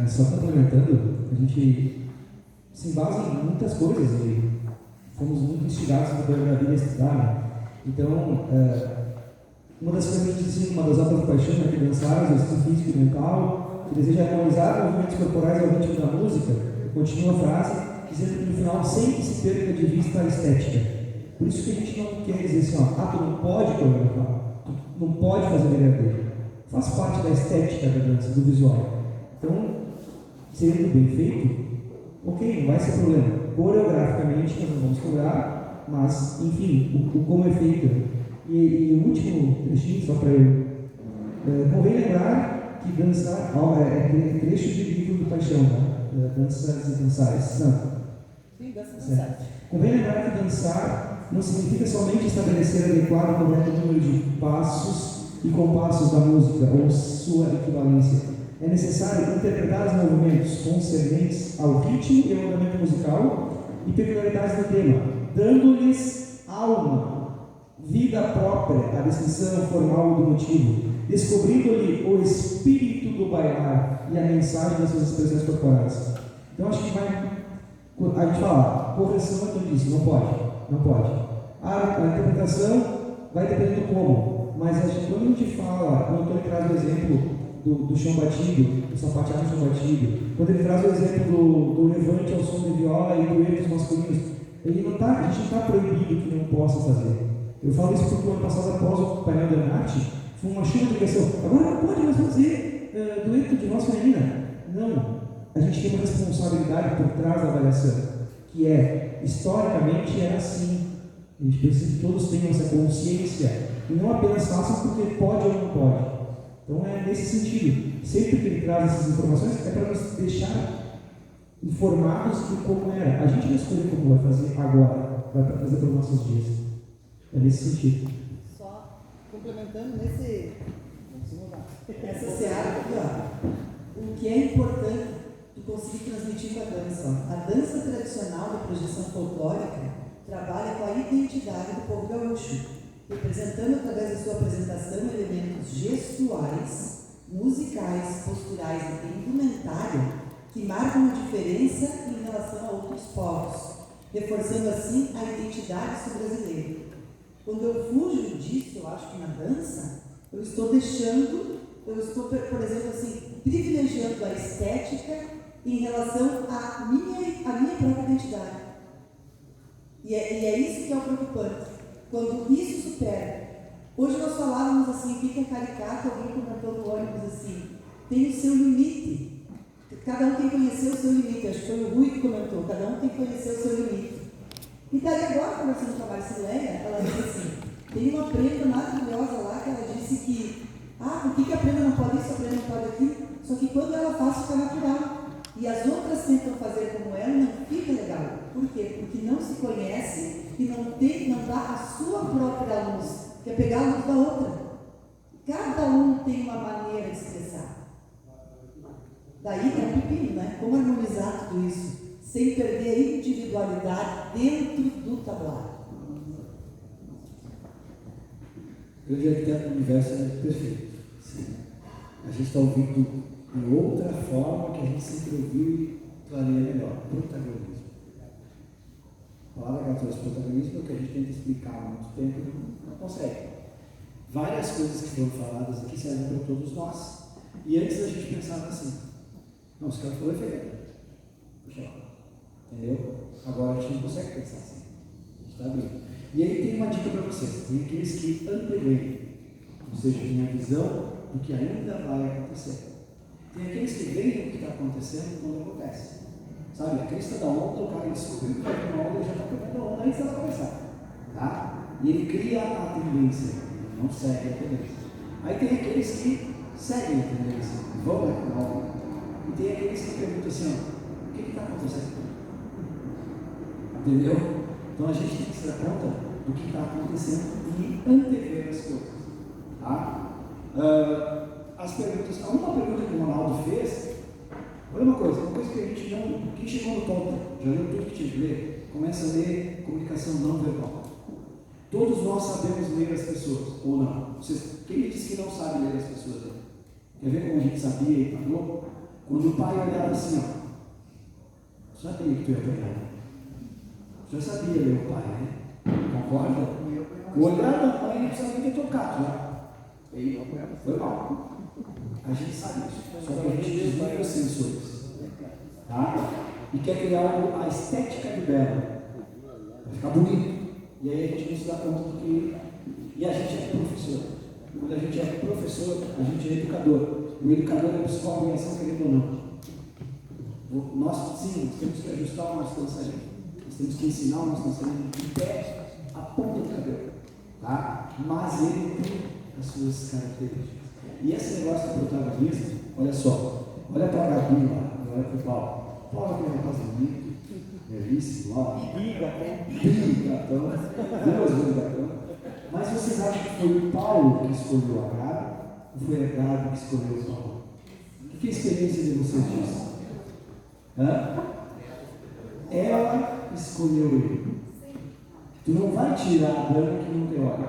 Só complementando, a gente se embasa em muitas coisas e fomos muito instigados por coreografia estudar, né? Então, uma das coisas que a gente ensina, uma das obras de paixão, né, que dançar, exercício físico e mental, que deseja harmonizar movimentos corporais ao ritmo da música, continua a frase, dizendo que no final sempre se perca de vista a estética. Por isso que a gente não quer dizer assim, tu não pode coreografar, tu não pode fazer degradê. Faz parte da estética da dança, do visual. Então, sendo bem feito, ok, não vai ser problema. Coreograficamente nós não vamos cobrar, mas, enfim, o como é feito. E o último trechinho, só para eu. Convém lembrar que dançar é trecho de livro do Paixão, né? Danças e dançares. Não. Sim, danças e dançares. Convém lembrar que dançar não significa somente estabelecer adequado e correto número de passos e compassos da música ou sua equivalência. É necessário interpretar os movimentos concernentes ao ritmo e ao andamento musical e peculiaridades do tema, dando-lhes alma, vida própria, a descrição formal do motivo, descobrindo-lhe o espírito do bailar e a mensagem das suas expressões corporais. Então, acho que a gente fala, correção é tudo isso, não pode. A interpretação vai depender do como, mas quando a gente fala, quando o Antônio traz o exemplo do chão batido, do sapateado no chão batido, quando ele traz o exemplo do levante ao som de viola e duetos masculinos, a gente não está proibido que não possa fazer. Eu falo isso porque o ano passado, após o painel da Nath, foi uma chuva de ligação. Agora não pode mais fazer dueto de voz feminina. Não. A gente tem uma responsabilidade por trás da avaliação, que é, historicamente, era assim. A gente precisa que todos tenham essa consciência e não apenas façam porque pode ou não pode. Então é nesse sentido. Sempre que ele traz essas informações é para nos deixar informados de como era. A gente vai escolher como vai fazer agora, vai trazer para os nossos dias. É nesse sentido. Só complementando essa seara aqui, o que é importante tu conseguir transmitir com a dança. A dança tradicional da projeção folclórica, trabalha com a identidade do povo gaúcho, representando através da sua apresentação elementos gestuais, musicais, posturais e indumentária que marcam a diferença em relação a outros povos, reforçando assim a identidade sul-brasileira. Quando eu fujo disso, eu acho que na dança, eu estou, por exemplo, assim, privilegiando a estética em relação à minha própria identidade. E é isso que é o preocupante. Quando isso supera. Hoje nós falávamos assim, o que é caricato, alguém comentou no ônibus assim, tem o seu limite. Cada um tem que conhecer o seu limite. Acho que foi o Rui que comentou, cada um tem que conhecer o seu limite. E daí agora, conversando com a Marcileia, ela disse assim, tem uma prenda maravilhosa lá que ela disse que, por que a prenda não pode isso, a prenda não pode aquilo? Só que quando ela faz, fica natural. E as outras tentam fazer como ela, não fica legal. Por quê? Porque não se conhece e não dá a sua própria luz, que é pegar a luz da outra. Cada um tem uma maneira de expressar. Daí que é um pepino, né? Como harmonizar tudo isso, sem perder a individualidade dentro do tabulário. O grande arquiteto do universo é perfeito. Sim. A gente está ouvindo de outra forma que a gente sempre ouviu e clareia melhor. Protagonismo. A palavra que ela trouxe, protagonismo, é o que a gente tenta explicar há muito tempo e não consegue. Várias coisas que foram faladas aqui servem para todos nós. E antes a gente pensava assim, não, esse cara falou efeito. Puxa lá. Entendeu? Agora a gente não consegue pensar assim. A gente está abrindo. E aí tem uma dica para vocês. Tem aqueles que anteveem, ou seja, tem a visão do que ainda vai acontecer. Tem aqueles que veem o que está acontecendo quando acontece. Sabe, a crista da onda, o cara descobriu que vai ter uma onda e já está pegando a onda antes dela começar. Tá? E ele cria a tendência, não segue a tendência. Aí tem aqueles que seguem a tendência, vão na onda. E tem aqueles que perguntam assim, ó, o que está acontecendo? Entendeu? Então a gente tem que se dar conta do que está acontecendo e antever as coisas. Tá? As perguntas, uma pergunta que o Ronaldo fez, olha uma coisa que a gente não. Quem chegou no ponto, já leu tudo que tinha que ler, começa a ler comunicação não verbal. Todos nós sabemos ler as pessoas, ou não? Quem me disse que não sabe ler as pessoas? Quer ver como a gente sabia e falou? Quando o pai olhava assim, ó, sabia que tu ia pegar. Já sabia ler o pai, né? Concorda? O olhar da mãe não precisava ter tocado, né? Foi mal. A gente sabe isso. Só que a gente desliga os sensores. Tá? E quer criar a estética do belo. Vai ficar bonito. E aí a gente não se dá conta do que. E a gente é professor. Quando a gente é professor, a gente é educador. O educador é psicólogo em ação, querendo ou não. Nós, sim, nós temos que ajustar o nosso dançarino. Nós temos que ensinar o nosso dançarino de pé a ponta do cabelo. Tá? Mas ele tem as suas características. E esse negócio do protagonismo, olha só, olha para a Gabi lá, olha para o Paulo. Paulo é um rapaz bonito, belíssimo lá. Gatão, Deus do gatão. Mas vocês acham que foi o Paulo que escolheu a Gabi? Ou foi a Gabi que escolheu o Paulo? O que a experiência de vocês diz? Ela escolheu ele. Tu não vai tirar a Dana que não te olha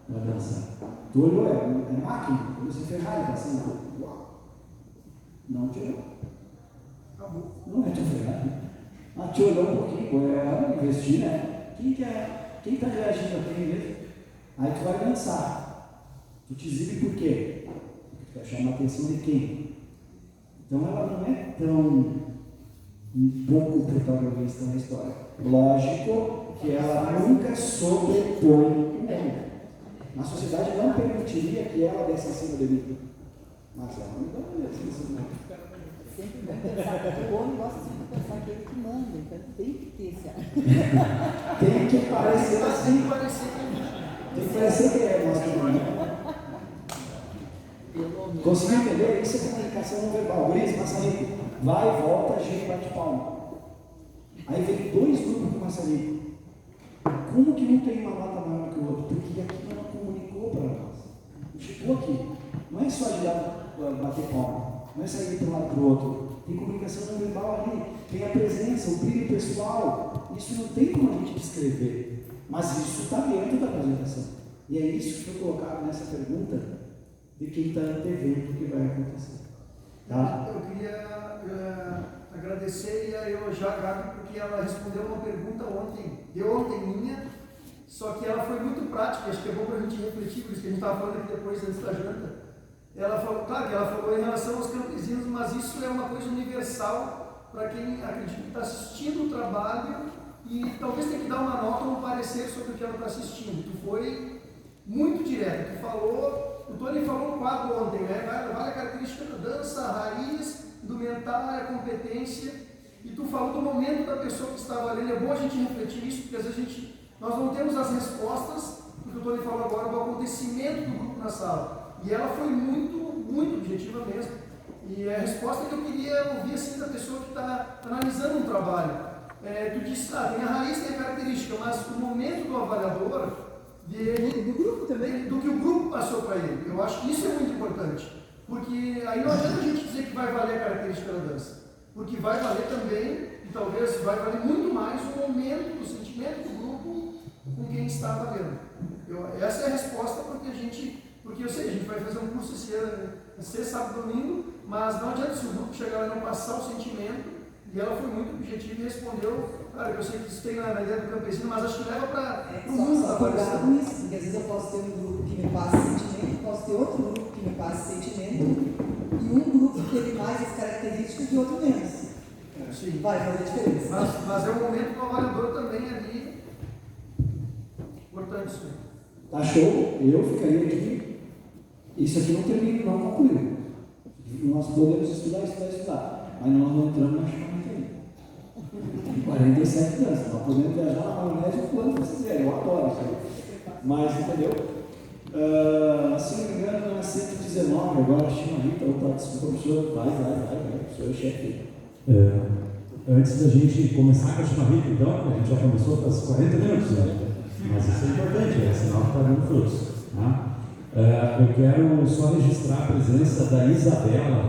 para dançar. Tu olhou, é máquina, você Ferrari passando. Uau! Não tirou. Acabou. Não é tua Ferrari. Ela te olhou um pouquinho, ela investir, né? Quem está reagindo a quem mesmo? Aí tu vai dançar. Tu te exibe por quê? Porque tu vai chamar a atenção de quem? Então ela não é tão um pouco protagonista na história. Lógico que ela nunca sobrepõe o mundo. A sociedade não permitiria que ela desse acima de mim. Mas ela não dá acima de mim. Sempre bom pensar, o homem gosta sempre de pensar que ele que manda, então tem que ter esse Tem que parecer assim. Tem que parecer que é nosso. Conseguiu entender? Isso é comunicação não verbal. Luiz, maçarico. Vai, volta, gira e bate palma. Aí vem dois grupos de maçarico. Como que um tem uma nota maior que o outro? Porque aqui ela comunicou para nós. Chegou aqui. Não é só girar, bater palma. Não é sair para um lado para o outro. Tem comunicação não verbal ali. Tem a presença, o brilho pessoal. Isso que não tem como a gente descrever, mas isso está dentro da apresentação. E é isso que foi colocado nessa pergunta de quem está antevendo o que vai acontecer. Tá? Eu queria agradecer a Elogiar a Gabi, porque ela respondeu uma pergunta ontem minha, só que ela foi muito prática, acho que é bom para a gente refletir, por isso que a gente estava falando aqui depois antes da janta. Ela falou, claro que ela falou em relação aos campesinos, mas isso é uma coisa universal para quem acredita que está assistindo o trabalho e talvez tenha que dar uma nota ou um parecer sobre o que ela está assistindo. Tu foi muito direto, o Tony falou um quadro ontem, né? Vale a característica da dança, a raiz, indumentária, a competência, e tu falou do momento da pessoa que estava ali. É bom a gente refletir isso, porque às vezes nós não temos as respostas, porque o Tony falou agora do acontecimento do grupo na sala, e ela foi muito objetiva mesmo, e a resposta que eu queria ouvir assim da pessoa que está analisando um trabalho. Tu disse, tem a raiz, tem a característica, mas o momento do avaliador, do grupo também, do que o grupo passou para ele. Eu acho que isso é muito importante, porque aí não adianta a gente dizer que vai valer a característica da dança, porque vai valer também, e talvez vai valer muito mais o momento, o sentimento do grupo com quem está valendo. Essa é a resposta porque eu sei, a gente vai fazer um curso esse sábado, domingo, mas não adianta se o grupo chegar lá e não passar o sentimento. E ela foi muito objetiva e respondeu, claro, eu sei que isso tem na ideia do campesino, mas acho que leva para o mundo da cuidado com isso, porque às vezes eu posso ter um grupo que me passa sentimento, posso ter outro grupo que me passa sentimento, e um grupo que teve mais as características e outro menos. Sim. Vai fazer diferença. Mas é o momento do avaliador também ali. Importante isso aí. Tá show? Eu ficaria aqui. Isso aqui não termina, não concluiu. Nós podemos estudar, mas nós não entramos na chamada ainda. 47 anos, nós podemos viajar na maionese o quanto vocês quiserem, eu adoro isso aí. Mas, entendeu? Se não me engano, é 119, agora a Chimarrita, o professor, vai, o senhor é chefe. Antes da gente começar com a Chimarrita, então, a gente já começou faz 40 minutos, né? Mas isso é importante, é sinal que está dando frutos. Tá? Eu quero só registrar a presença da Isabela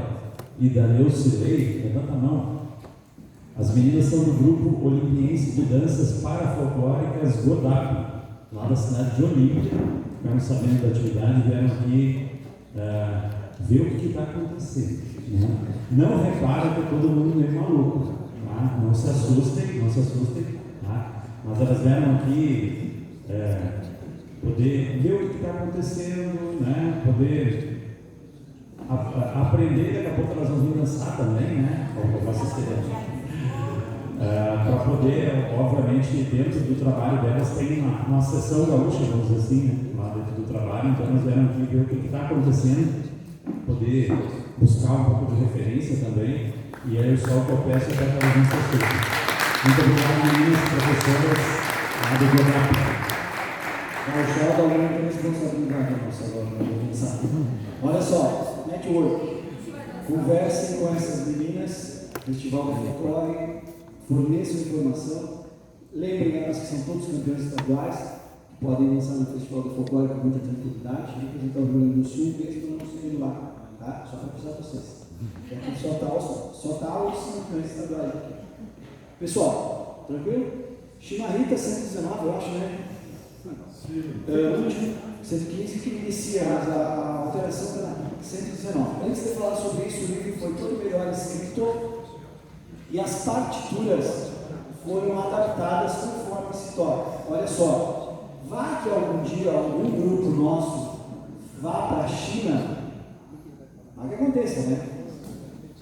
e da Neucilei. Levanta a mão. As meninas são do grupo olimpiense de danças parafolclóricas Godap, lá da cidade de Olímpia. Ficaram sabendo da atividade e vieram aqui ver o que está acontecendo. Né? Não repara que todo mundo é maluco. Tá? Não se assustem. Tá? Mas elas vieram aqui poder ver o que está acontecendo, né? Poder aprender, daqui a pouco elas vão vir dançar também, né? Para poder, obviamente, dentro do trabalho delas tem uma sessão gaúcha, vamos dizer assim, né? Lá dentro do trabalho, então elas vieram aqui ver o que está acontecendo, poder buscar um pouco de referência também, e aí só o que eu peço é para que elas não se assustem. Muito obrigado, meninas, professoras, do Godap. O show da alguém tem responsabilidade nossa agora, vamos pensar. Olha só, network. Conversem com essas meninas, Festival do Folclore, forneçam informação. Lembrem elas que são todos campeões estaduais, que podem lançar no Festival do Folclore com muita tranquilidade, representar o Rio Grande do Sul, mesmo não sendo lá, tá? Só para avisar vocês. Aqui só tá os campeões estaduais aqui. Pessoal, tranquilo? Chimarrita 119, eu acho, né? 115 que inicia, mas a alteração está 119. Antes de falar sobre isso, o livro foi todo melhor escrito e as partituras foram adaptadas conforme se toca. Olha só, vai que algum dia algum grupo nosso vá para a China, mas que aconteça, né?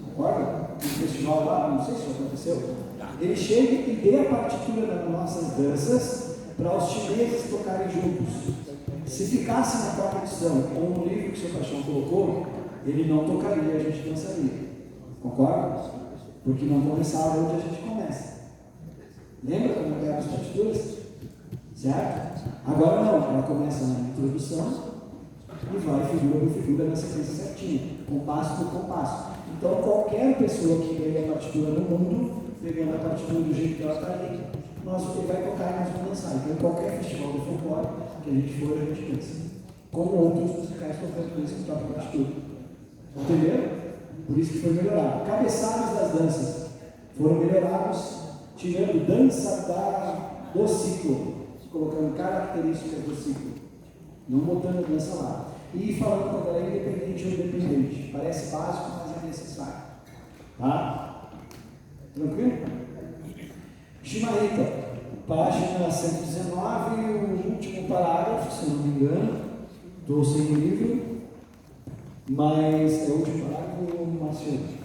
Concorda? No festival lá, não sei se isso aconteceu. Ele chega e dê a partitura das nossas danças para os chineses tocarem juntos. Se ficasse na quarta edição ou no livro que o seu Paixão colocou, ele não tocaria, a gente dançaria. Concorda? Porque não começava onde a gente começa. Lembra como eram as partituras? Certo? Agora não, ela começa na introdução e vai figura por figura na sequência certinha, compasso por compasso. Então qualquer pessoa que pegue a partitura no mundo, pegando a partitura do jeito que ela está ali, ele vai tocar e nós vamos dançar. Então, qualquer festival de folclore que a gente for, a gente dança. Como outros musicais tocando com isso que tocam partitura. Entenderam? Por isso que foi melhorado. Cabeçalhos das danças foram melhorados. tirando dança do ciclo, colocando características do ciclo, não botando a dança lá. E falando quando ela é independente ou independente. Parece básico, mas é necessário. Tá? Tranquilo? Shimarita, página 119, o último parágrafo, se eu não me engano. Estou sem o livro, mas é o último parágrafo, Marcelo.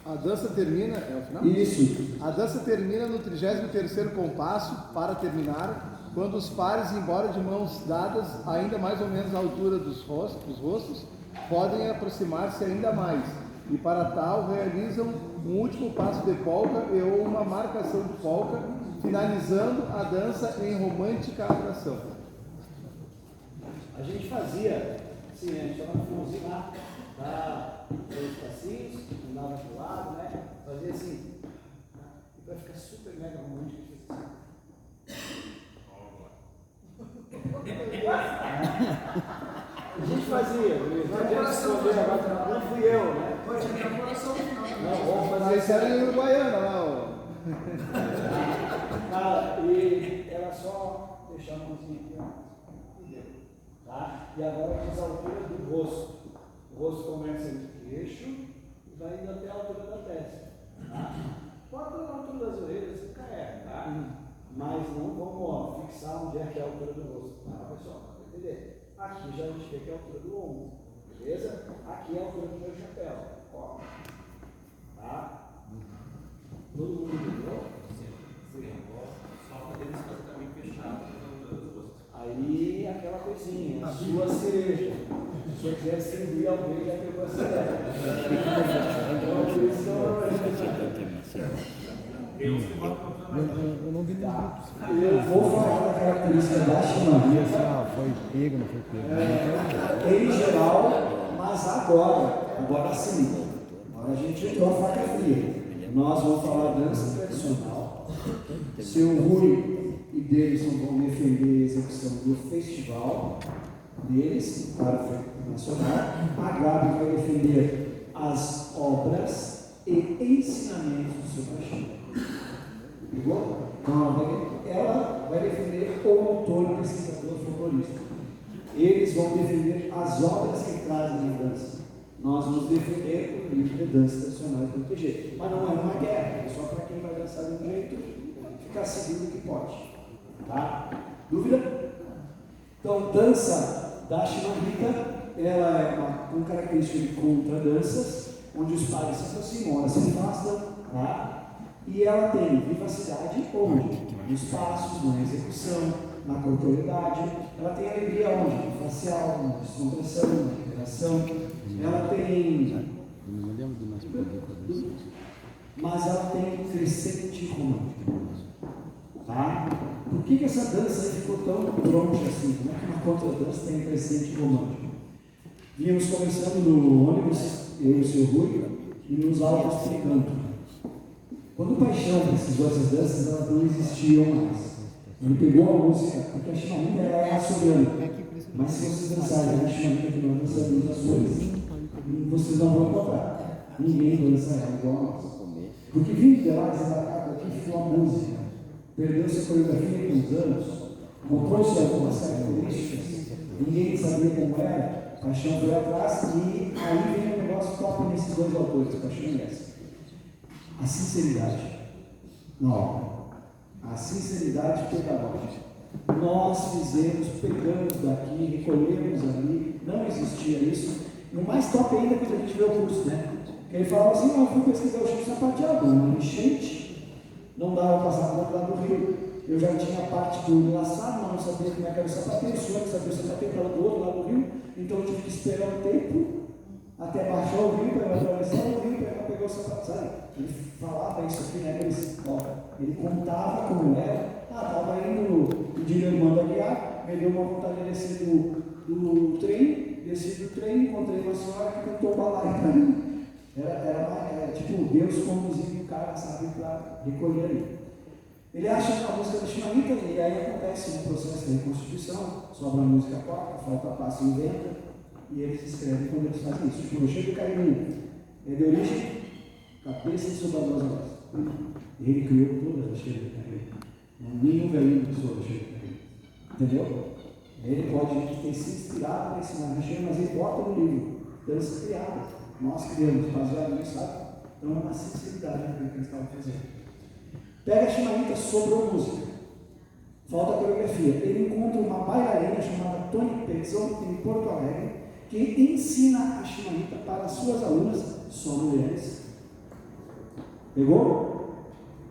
A dança termina, é o final? Isso. A dança termina no 33º compasso, para terminar, quando os pares, embora de mãos dadas, ainda mais ou menos à altura dos rostos, podem aproximar-se ainda mais, e para tal realizam um último passo de polca e ou uma marcação de polca, finalizando a dança em romântica atração. A gente fazia, assim, a gente estava no finalzinho lá, dois passinhos, andava para o lado, né? Fazia assim, e para ficar super mega romântico, a gente A gente fazia, não adianta esconder agora, não fui eu, né? Pode ter a coração no final. Não, vamos fazer Mas era em Uruguaiana lá, ó. Cara, e era só deixar a mãozinha aqui, ó, e deu, tá? E agora diz a altura do rosto. O rosto começa no queixo e vai indo até a altura da testa, tá? Pode ir na altura das orelhas, se cair, tá? Mas não vamos, ó, fixar onde é que é a altura do rosto, tá, pessoal? Para entender. Aqui já a gente vê que é a altura do ombro, beleza? Aqui é a altura do meu chapéu, ó. Tá? Todo mundo entendeu? Só podemos fazer também fechado. Aí aquela coisinha, a sua cereja. Se você quiser servir alguém, já pegou a cereja. Eu não vi tá. Eu vou falar da característica da chimarrita. Foi pego, não foi pego. Em geral, mas agora sim. Agora a gente entrou a faca fria. Nós vamos falar dança tradicional. Seu Rui e Davidson vão defender a execução do festival deles para o Festival Nacional. A Gabi vai defender as obras e ensinamentos do seu baixinho. Pegou? Então ela vai defender o autor e pesquisador folclorista. Eles vão defender as obras que trazem a dança. Nós vamos defender o livro de dança tradicional e proteger. Mas não é uma guerra, é só para quem vai dançar de um jeito ficar seguindo o que pode. Tá? Dúvida? Então, dança da chimarrita, ela é uma característica de contradanças, onde os pares se aproximam, elas se afastam, tá? E ela tem vivacidade onde? Nos passos, na execução, na corporeidade. Ela tem alegria onde? No facial, na descompressão, na interação. Ela tem... Mas ela tem crescente romântico. Tá? Por que essa dança aí ficou tão troncha assim? Como é que uma contradança tem crescente romântico? Vínhamos conversando no ônibus, eu e o seu Rui, e nos áudios explicando. Quando o Paixão precisou dessas danças, elas não existiam mais. Ele pegou a música, porque a chimarrita é açoriana. Mas se vocês dançarem a chimarrita que nós dançamos nas Açores, vocês não vão encontrar. Ninguém dança ela igual a nós. Porque vindo de lá, desembarcado aqui, ficou a música. Perdeu-se a coreografia com os anos, compôs-se algumas características, ninguém sabia como era, Paixão foi atrás e aí vem um negócio top nesses dois autores, Paixão e essa. A sinceridade na obra. A sinceridade pedagógica. Nós fizemos, pegamos daqui, recolhemos ali, não existia isso. E o mais top ainda é quando a gente vê o curso, né? Porque ele falava assim, eu fui pesquisar o Chico Sapateado, uma enchente. Não dava para passar do lado do rio. Eu já tinha a parte do laçado, mas não sabia como é que era o sapateio. O senhor que sabia o sapateio estava do outro lado do rio. Então eu tive que esperar um tempo até baixar o rio, para eu atravessar o rio, para eu pegar o sapato. Sabe? Ele falava isso aqui, né? Ele contava como era. Estava indo pedir ao irmão da guiar, me deu uma vontade de descer do trem, desci do trem, encontrei uma senhora que cantou balaio para mim. Era tipo Deus conduzindo o cara, sabe, para recolher ali. Ele acha a música da chimarrita e aí acontece um processo de reconstituição, sobra a música corta, falta passo e inventa, e eles escrevem quando eles fazem isso. Tipo, eu chego e caio é de origem, cabeça e sobranosa. Ele criou todas as cheiras de carreira. Nenhum velhinho precisou da cheira de carreira. Entendeu? Ele pode ter se inspirado para ensinar a cheira, mas ele bota no livro. Dança criada. Nós criamos, baseado nisso, sabe? Então é uma sinceridade naquilo que eles estavam fazendo. Pega a Shimaíta, sobrou música. Falta a coreografia. Ele encontra uma bailarina chamada Toni Petzl, em Porto Alegre, que ensina a Shimaíta para as suas alunas, só mulheres. Pegou?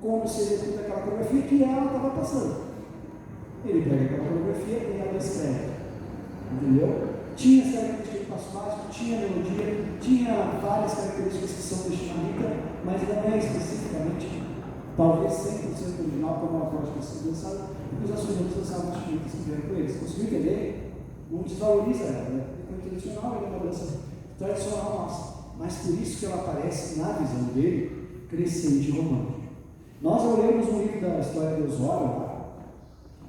Como se executa aquela coreografia que ela estava passando. Ele pega aquela coreografia e ela escreve. Entendeu? Tinha as características do passo básico, tinha melodia, tinha várias características que são da Shimaíta, mas não é especificamente, talvez 100% original, como ela pode ter sido dançada, porque os açorianos dançavam as Shimaítas que vieram com eles. Conseguiu entender? Não desvaloriza ela, né? É tradicional, é uma dança tradicional nossa. Mas por isso que ela aparece, na visão dele, crescente e romântica. Nós olhamos um livro da história de Osório, lá,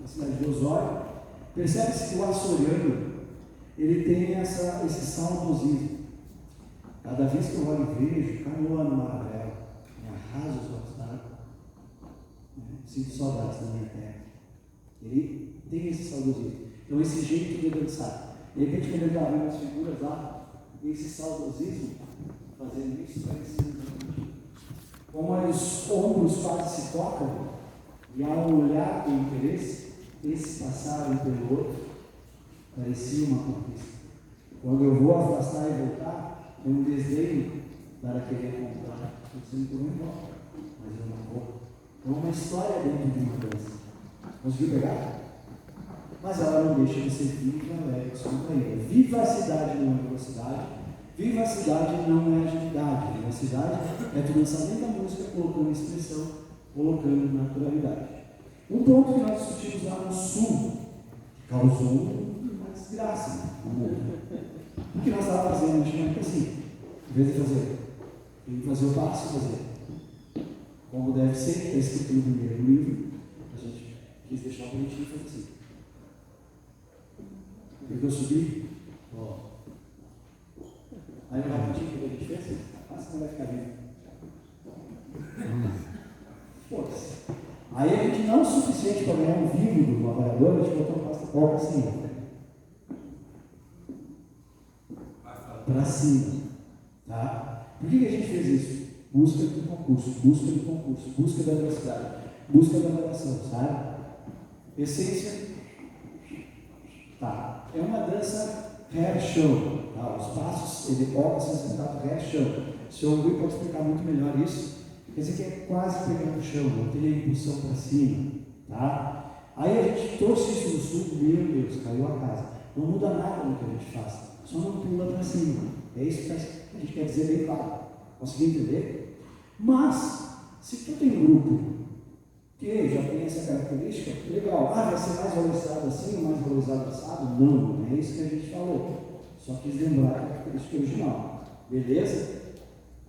na cidade de Osório, percebe-se que o açoriano, ele tem esse saudosismo. Cada vez que eu olho e vejo, canoa no Maravilha, me arrasa os olhos d'água, sinto saudades da minha terra. Ele tem esse saudosismo. Então, esse jeito de dançar. De repente, quando ele está vendo as figuras lá, esse saudosismo, fazendo isso, parecendo como os ombros quase se tocam, e ao olhar com interesse, esses passaram pelo outro, parecia uma conquista. Quando eu vou afastar e voltar, eu um desdenho para querer comprar. Eu sempre vou embora, mas eu não vou. Então, uma história dentro de uma dança. Conseguiu pegar? Mas ela não deixa de ser viva, alegre, descontraída. Vivacidade não é velocidade, vivacidade não é agilidade. Vivacidade é tu dançar dentro da música, colocando expressão, colocando naturalidade. Um ponto que nós discutimos lá no Sul, que causou uma desgraça no mundo. O que nós estávamos fazendo? A gente assim, em vez de fazer o passo, fazer como deve ser, que está escrito no primeiro livro, a gente quis deixar bonitinho e fazer assim. Porque eu subi, ó. Aí no rapidinho que a gente fez, passa não vai ficar vivo. Foda-se. Aí a gente não é o suficiente para ganhar um vivo do avaliador, a gente botou um pasta-coca assim, para cima. Tá? Por que a gente fez isso? Busca do concurso, busca da velocidade, busca da relação, sabe? Essência. Tá. É uma dança hair show. Tá? Os passos, ele coloca esse resultado hair show. O senhor Rui pode explicar muito melhor isso. Quer dizer que é quase pegando o chão, não tem a impulsão para cima. Tá? Aí a gente trouxe isso no sul, meu Deus, caiu a casa. Não muda nada no que a gente faz, só não pula para cima. É isso que a gente quer dizer bem claro. Conseguiu entender? Mas, se tu tem um grupo que já tem essa característica, legal. Ah, vai ser mais valorizado assim ou mais valorizado assado? Não, é isso que a gente falou. Só quis lembrar a característica original. Beleza?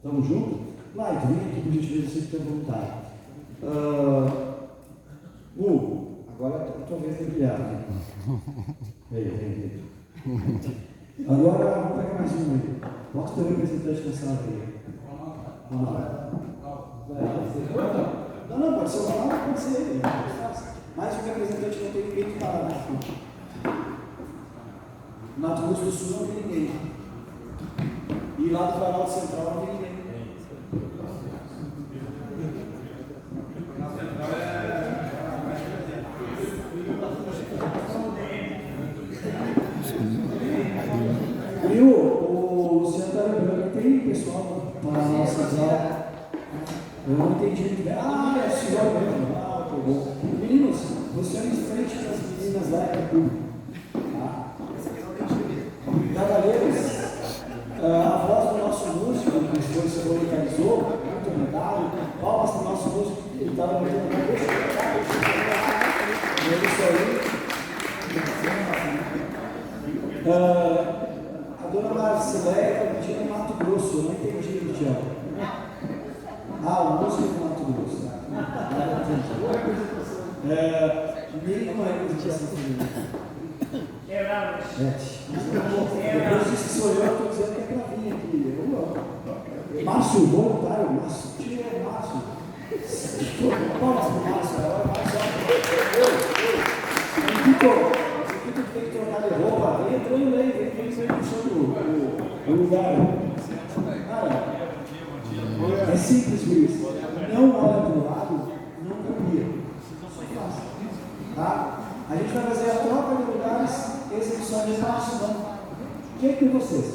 Tamo junto? Light, vem aqui para a gente ver se você tem vontade. Agora é a tua vez de brilhar. Né? Vem. Agora, vamos pegar mais um aí. Bota o teu representante da sala aí. Vamos lá. Não, pode ser o Ronaldo, pode ser ele. Mas o representante não tem ninguém que parar na frente. No Mato Grosso do Sul não tem ninguém. E lá do Planalto Central não tem ninguém. E o Luciano está lembrando que tem pessoal para a nossa sala. Eu não entendi muito bem. Ah, é o senhor mesmo. Ah, que bom. Meninos, você é em frente das meninas lá é público. Tá? Cavaleiros, a voz do nosso músico, que depois se localizou, muito obrigado. Palmas para o nosso músico, ele estava metendo a cabeça. É isso aí. A dona Marceleia está pedindo Mato Grosso, eu não entendi, Tiago. O músico do Mato Grosso. Nenhuma representação feminina. Depois disso que sou eu, estou dizendo que é para vir aqui. Márcio, voluntário, Márcio. Tira o Márcio. Tem que trocar de roupa, vem entrando aí, vem puxando o lugar. Cara, é simples, Luiz. Não olha para o lado, não copia. Tá? A gente vai fazer a troca de lugares, execução de espaço, não. O que é que vocês?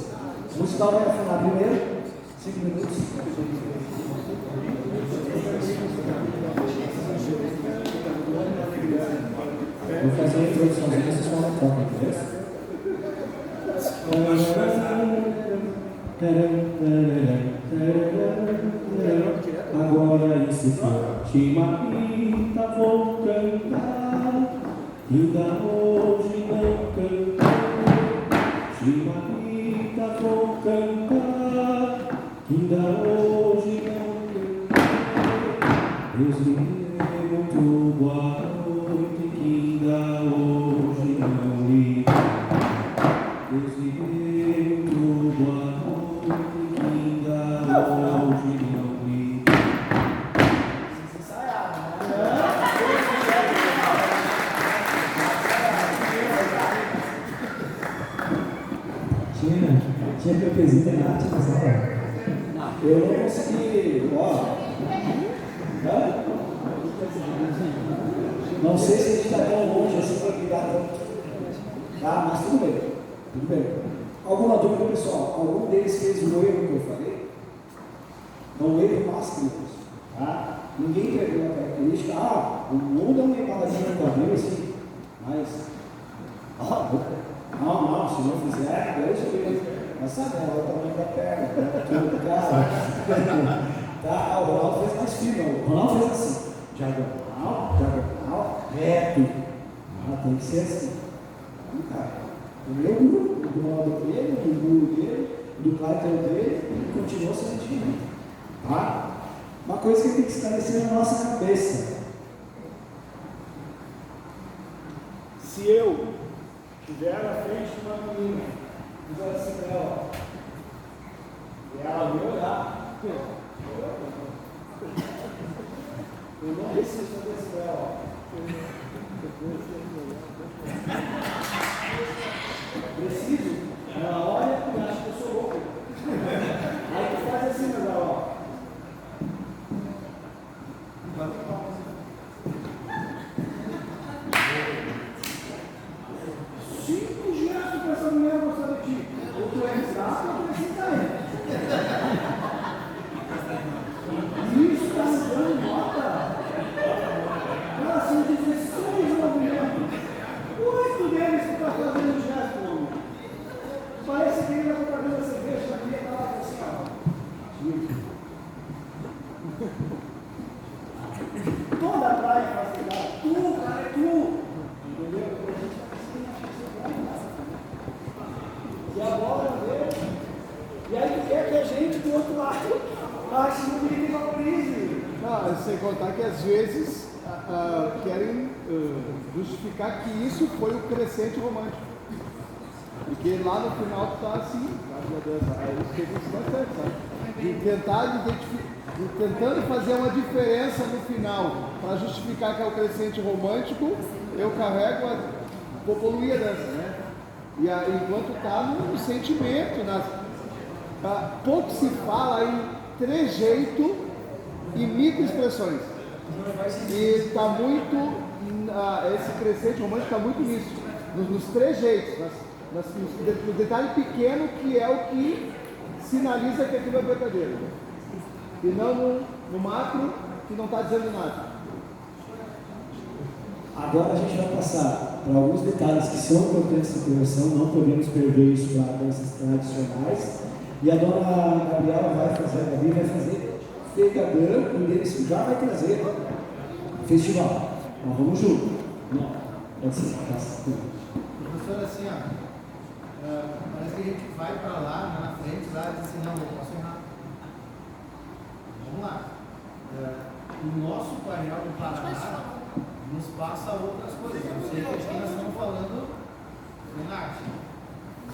O musical vai afinar primeiro, 5 minutos. Vou fazer a introdução de vocês com a troca, beleza? Agora esse forte Marita vou cantar, ainda hoje não cantei. Marita vou cantar, ainda hoje não cantei. Deus me dê muito boa noite, que ainda hoje não li. Deus me dê muito boa noite, que ainda hoje não li. Tinha PPzinho na arte nessa hora. Eu não consegui, não sei se a gente está tão longe assim para brigar tanto. Tá, mas tudo bem, tudo bem. Alguma dúvida, pessoal? Algum deles fez o erro que eu falei? Não erro máximo, tá? Ninguém perdeu a característica. O mundo é uma embaladinha no quadril assim, mas não, se não fizer, deixa eu. Mas sabe, é o tamanho da perna, tudo, cara. Tá, o Ronaldo fez mais firme, o Ronaldo fez assim, diagonal, reto. Tem que ser assim. Cara, o meu grupo, do modo dele, do muro dele, do cartão dele, continua sendo diferente. Tá? Uma coisa que tem que esclarecer na nossa cabeça. Se eu estiver na frente de uma menina, dizer assim para ela, e ela me olhar, eu não preciso desse para ela. Preciso? Ela olha e acha que eu sou louco. Aí tu faz assim, meu galão. Cinco gestos para essa mulher gostar de ti. Ou tu é fraco ou tu é cintarento. Isso está me dando nota. Cara, são 16 movimentos. 8 deles que está fazendo gesto, homem. Parece que ele está fazendo a cerveja na minha palavra assim, Toda a praia faz cuidado. Tu, cara, é tu. Entendeu? E a bola veio. E aí tu quer que a gente do outro lado ache no meio e valorize. Não, sem contar que às vezes querem justificar que isso foi o crescente romântico. Porque lá no final tu tá assim, isso que eu disse bastante, sabe? Tentando fazer uma diferença no final para justificar que é o crescente romântico, eu carrego vou poluir a dança, né? E enquanto tá no sentimento, pouco se fala em trejeito e microexpressões. E está muito, esse crescente romântico está muito nisso, nos trejeitos, no detalhe pequeno que é o que sinaliza que aquilo é verdadeiro. E não no macro que não está dizendo nada. Agora a gente vai passar para alguns detalhes que são importantes na conversão, não podemos perder isso para danças tradicionais. E a dona Gabriela vai fazer Fegadã, e deles já vai trazer festival. Nós vamos junto. Não, pode ser. Professor, assim, parece que a gente vai para lá, na frente, lá e diz assim, não, eu posso errar. Vamos lá. O nosso painel do Paraná nos passa outras coisas. Eu sei que aqui nós estamos falando em arte.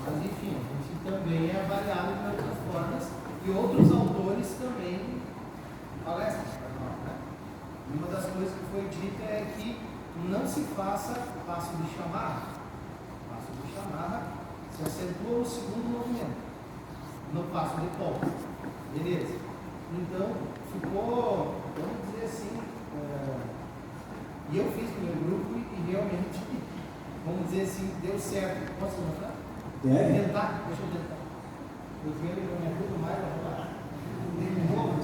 Mas enfim, a gente também é avaliado de outras formas e outros autores também palestram para nós, né? Uma das coisas que foi dita é que não se faça passo de chamarra. Passo de chamarra se acentua o segundo movimento, no passo de pó. Beleza? Então, ficou, vamos dizer assim, e eu fiz no meu grupo e realmente, vamos dizer assim, deu certo. Posso mostrar? Deve. Tentar? Deixa eu tentar. Eu vi ele não me ajuda mais a falar. De novo,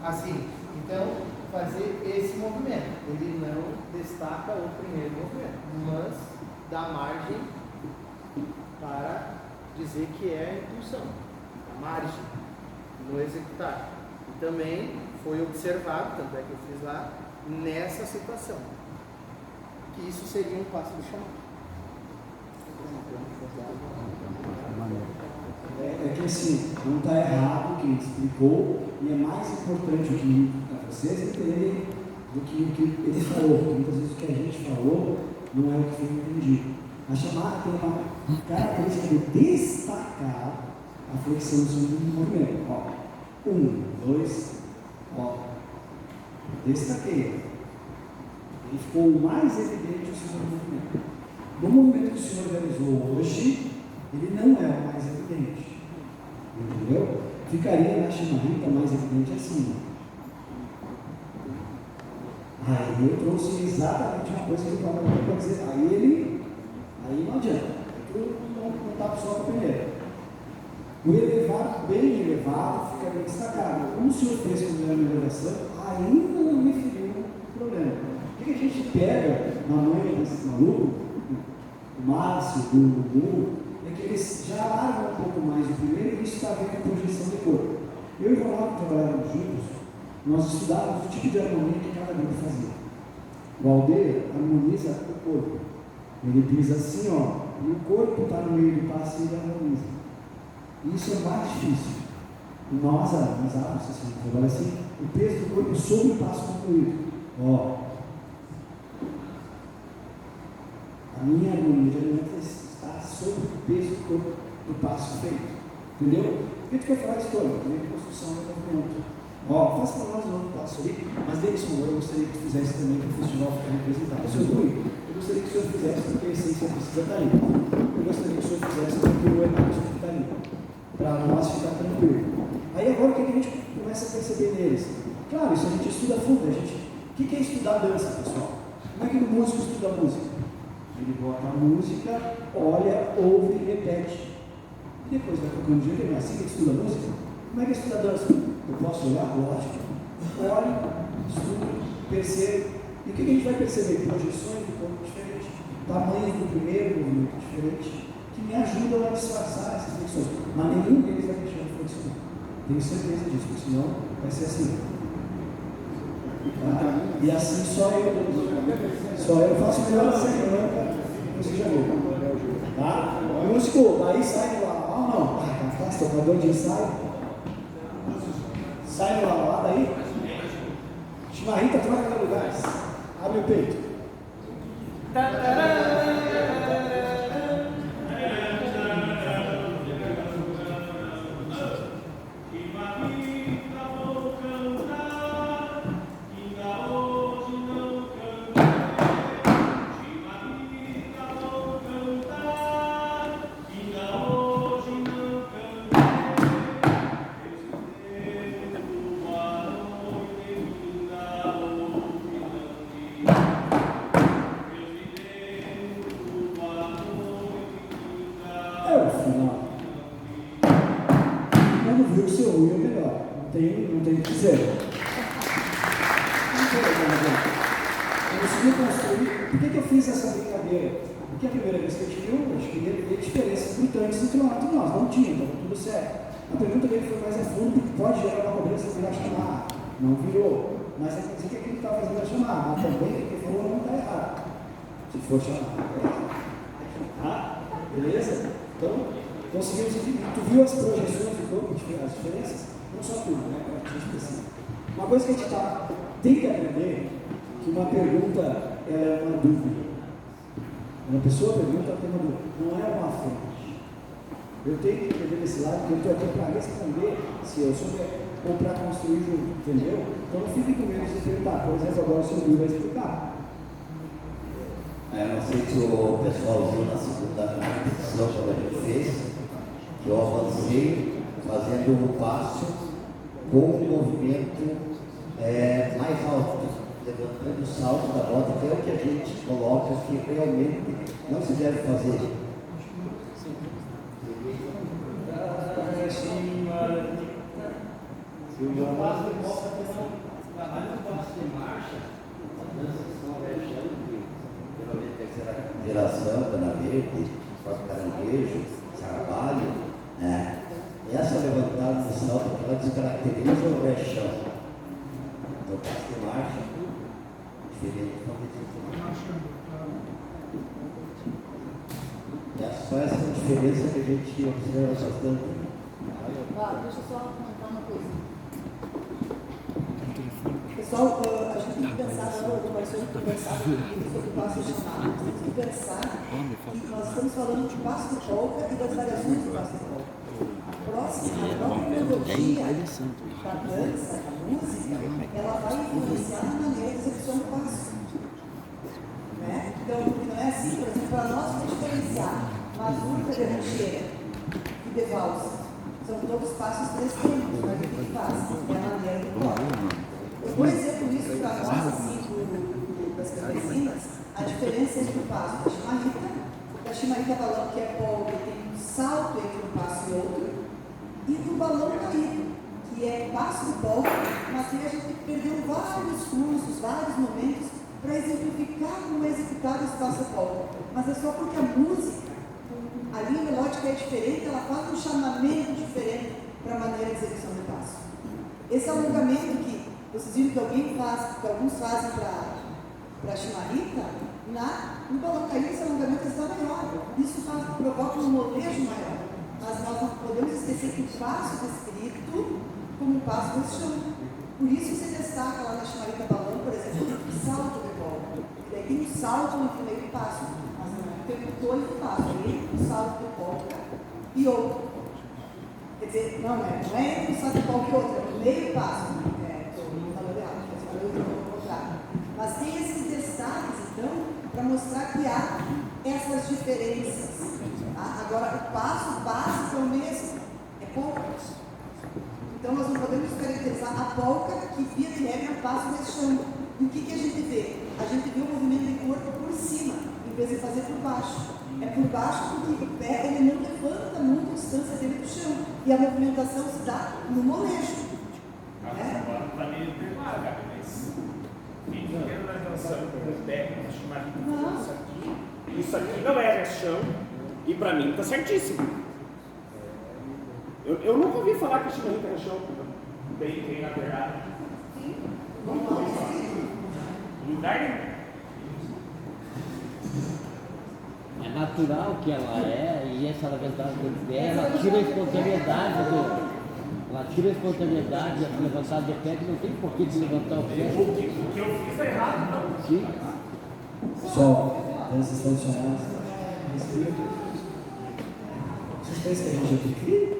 assim. Então, fazer esse movimento. Ele não destaca o primeiro movimento, mas dá margem para dizer que é a intuição. A margem no executar. E também foi observado, tanto é que eu fiz lá, nessa situação, que isso seria um passo do chamado. É que assim, não está errado o que ele explicou, e é mais importante o que vocês entenderem do que o que ele falou, porque muitas vezes o que a gente falou não é o que foi entendido. A chamada tem uma característica de destacar a flexão do segundo movimento. Ó, 1, 2, ó, destaquei. Ele ficou mais evidente o segundo movimento. No movimento que o senhor realizou hoje, ele não é o mais evidente. Entendeu? Ficaria na chamarrita mais evidente assim. Aí eu trouxe exatamente uma coisa que ele falou para dizer. Aí não adianta. Eu não estava só com a primeira. O elevado, bem elevado, fica bem destacado. Como o senhor fez com a elevação, ainda não me feriu o problema. O que a gente pega na manha desses malucos, do Márcio, do Gugu, é que eles já largam um pouco mais o primeiro e isso está a ver com a projeção do corpo. Eu e o Ronaldo trabalhávamos juntos, nós estudávamos o tipo de harmonia que cada grupo fazia. O Aldeia harmoniza o corpo. Ele diz assim, ó, e o corpo está no meio do passo e ele harmoniza. Isso é mais difícil. Nós assim, trabalha assim, o peso do corpo sobre o passo concluído. Ó, a minha harmonia de alimento está sobre o peso do corpo do passo feito. Entendeu? Por que tu quer falar de história? Também de construção do movimento. Ó, faça para nós um outro passo ali, mas Davidson, eu gostaria que tu fizesse também para o festival ficar representado. Seu Rui, eu gostaria que o senhor fizesse porque a essência precisa estar ali. Eu gostaria que o senhor fizesse porque o Enário está ali. Para nós ficar tranquilo. Aí agora o que a gente começa a perceber neles? Claro, isso a gente estuda a fundo. O que é estudar dança, pessoal? Como é que o músico estuda música? Ele bota a música, olha, ouve e repete. E depois vai tocando de jeito, é assim que ele estuda música? Como é que estuda dança? Eu posso olhar? Lógico. Olho, estudo, percebo. E o que a gente vai perceber? Projeções do corpo diferentes, tamanhos do primeiro movimento diferente, que me ajudam a disfarçar essas flexões. Mas nenhum deles vai deixar de flexionar. Tenho certeza disso, porque senão vai ser assim. Tá? E assim só eu faço melhor da semana, você já viu. Tá? Músico, daí sai do lado. Ah, não. Tá fácil, tocador de ensaio. Sai do lado daí. Chimarrita, troca de lugares. Abre o peito. Não tem o que dizer. Eu consegui construir. Por que eu fiz essa brincadeira? Porque a primeira vez que eu tive um, eu queria ver diferenças gritantes entre nós. Não tinha, estava tudo certo. A pergunta dele foi mais a fundo, porque pode gerar uma cobrança virar chamar. Não virou. Mas é dizer que aquilo que estava fazendo era chamar. Mas também o que ele falou não está errado. Se for chamar, está errado. Tá? Beleza? Então, conseguimos entender. Tu viu as projeções do corpo, as diferenças? Não só tudo, né? Uma coisa que a gente tem que aprender, que uma pergunta é uma dúvida. Quando a pessoa pergunta, ela tem uma dúvida. Não é uma fonte. Eu tenho que entender desse lado, porque eu estou aqui para responder. Se eu souber ou para construir junto, entendeu? Então não fique com medo de perguntar. Por exemplo, agora o seu Rui vai explicar. Não sei se o pessoal viu na segunda repetição que a gente fez, que eu avancei fazendo um passo com um movimento mais alto, levantando o salto da bota, que é o que a gente coloca que realmente não se deve fazer. O passo de volta trabalha no passo de marcha, a dança são Geralmente terceira geração, Cana Verde, caranguejo, sarbalho, né? Essa levantada de salto ela descaracteriza o rechão. Então, passo de marcha, diferente do só essa diferença que a gente observa bastante. Deixa eu só comentar uma coisa. Pessoal, a gente tem que pensar, o Marcelo conversar sobre o passo de chamado. Temos que pensar que nós estamos falando de passo de polca e das variações do passo de polca. A própria melodia da dança, da música, ela vai influenciar na maneira de execução do passo. Né? Então, não é assim, por exemplo, para nós diferenciar mazurca de rancheira e de valsa. São todos passos três tempos, mas o que faz? É a maneira do toque. Eu vou exemplo isso para nós, assim, das campesinas, a diferença entre o passo da chimarrita balão, que é polca, que tem um salto entre um passo e outro, e do balão caído, que é passo de polca, mas que a gente perdeu vários cursos, vários momentos para exemplificar como é executado esse passo de polca. Mas é só porque a música, a linha melódica é diferente, ela faz um chamamento diferente para a maneira de execução do passo. Esse alongamento que vocês viram que alguém faz, que alguns fazem para a chimarrita, no balão caído esse alongamento está maior. Isso provoca um molejo maior. Mas nós não podemos esquecer que o passo descrito como um passo desse chão. Por isso se destaca lá na chimarrita balão, por exemplo, o salto de polca. E daí tem um salto no primeiro passo, mas não é o tempo todo do passo, é um salto de polca e outro. Quer dizer, não é entre um salto de polca e outro, é o meio passo. Mas tem esses destaques, então, para mostrar que há essas diferenças. Tá? Agora, o passo básico é o mesmo, é polca. Então, nós não podemos caracterizar a polca que, via de regra, é um passo nesse chão. E o que a gente vê? A gente vê o movimento de corpo por cima, em vez de fazer por baixo. É por baixo porque o pé ele não levanta muito a distância dele do chão. E a movimentação se dá no molejo. Agora não está meio perguntado, Gabi, mas inteiro nós dançamos com o pé, isso aqui não é chão, e para mim está certíssimo. Eu nunca ouvi falar que a chimarrita era chão. Tem na verdade. Sim. Nunca ouvi falar. Lugar nenhum. É natural que ela e essa levantada do pé, ela tira a espontaneidade ela tira a espontaneidade, essa levantada de pé, que não tem porquê de levantar o pé. O que eu fiz está errado, não. Sim. Pessoal, danças tradicionais, respeito. Vocês pensam que a gente é pequeno?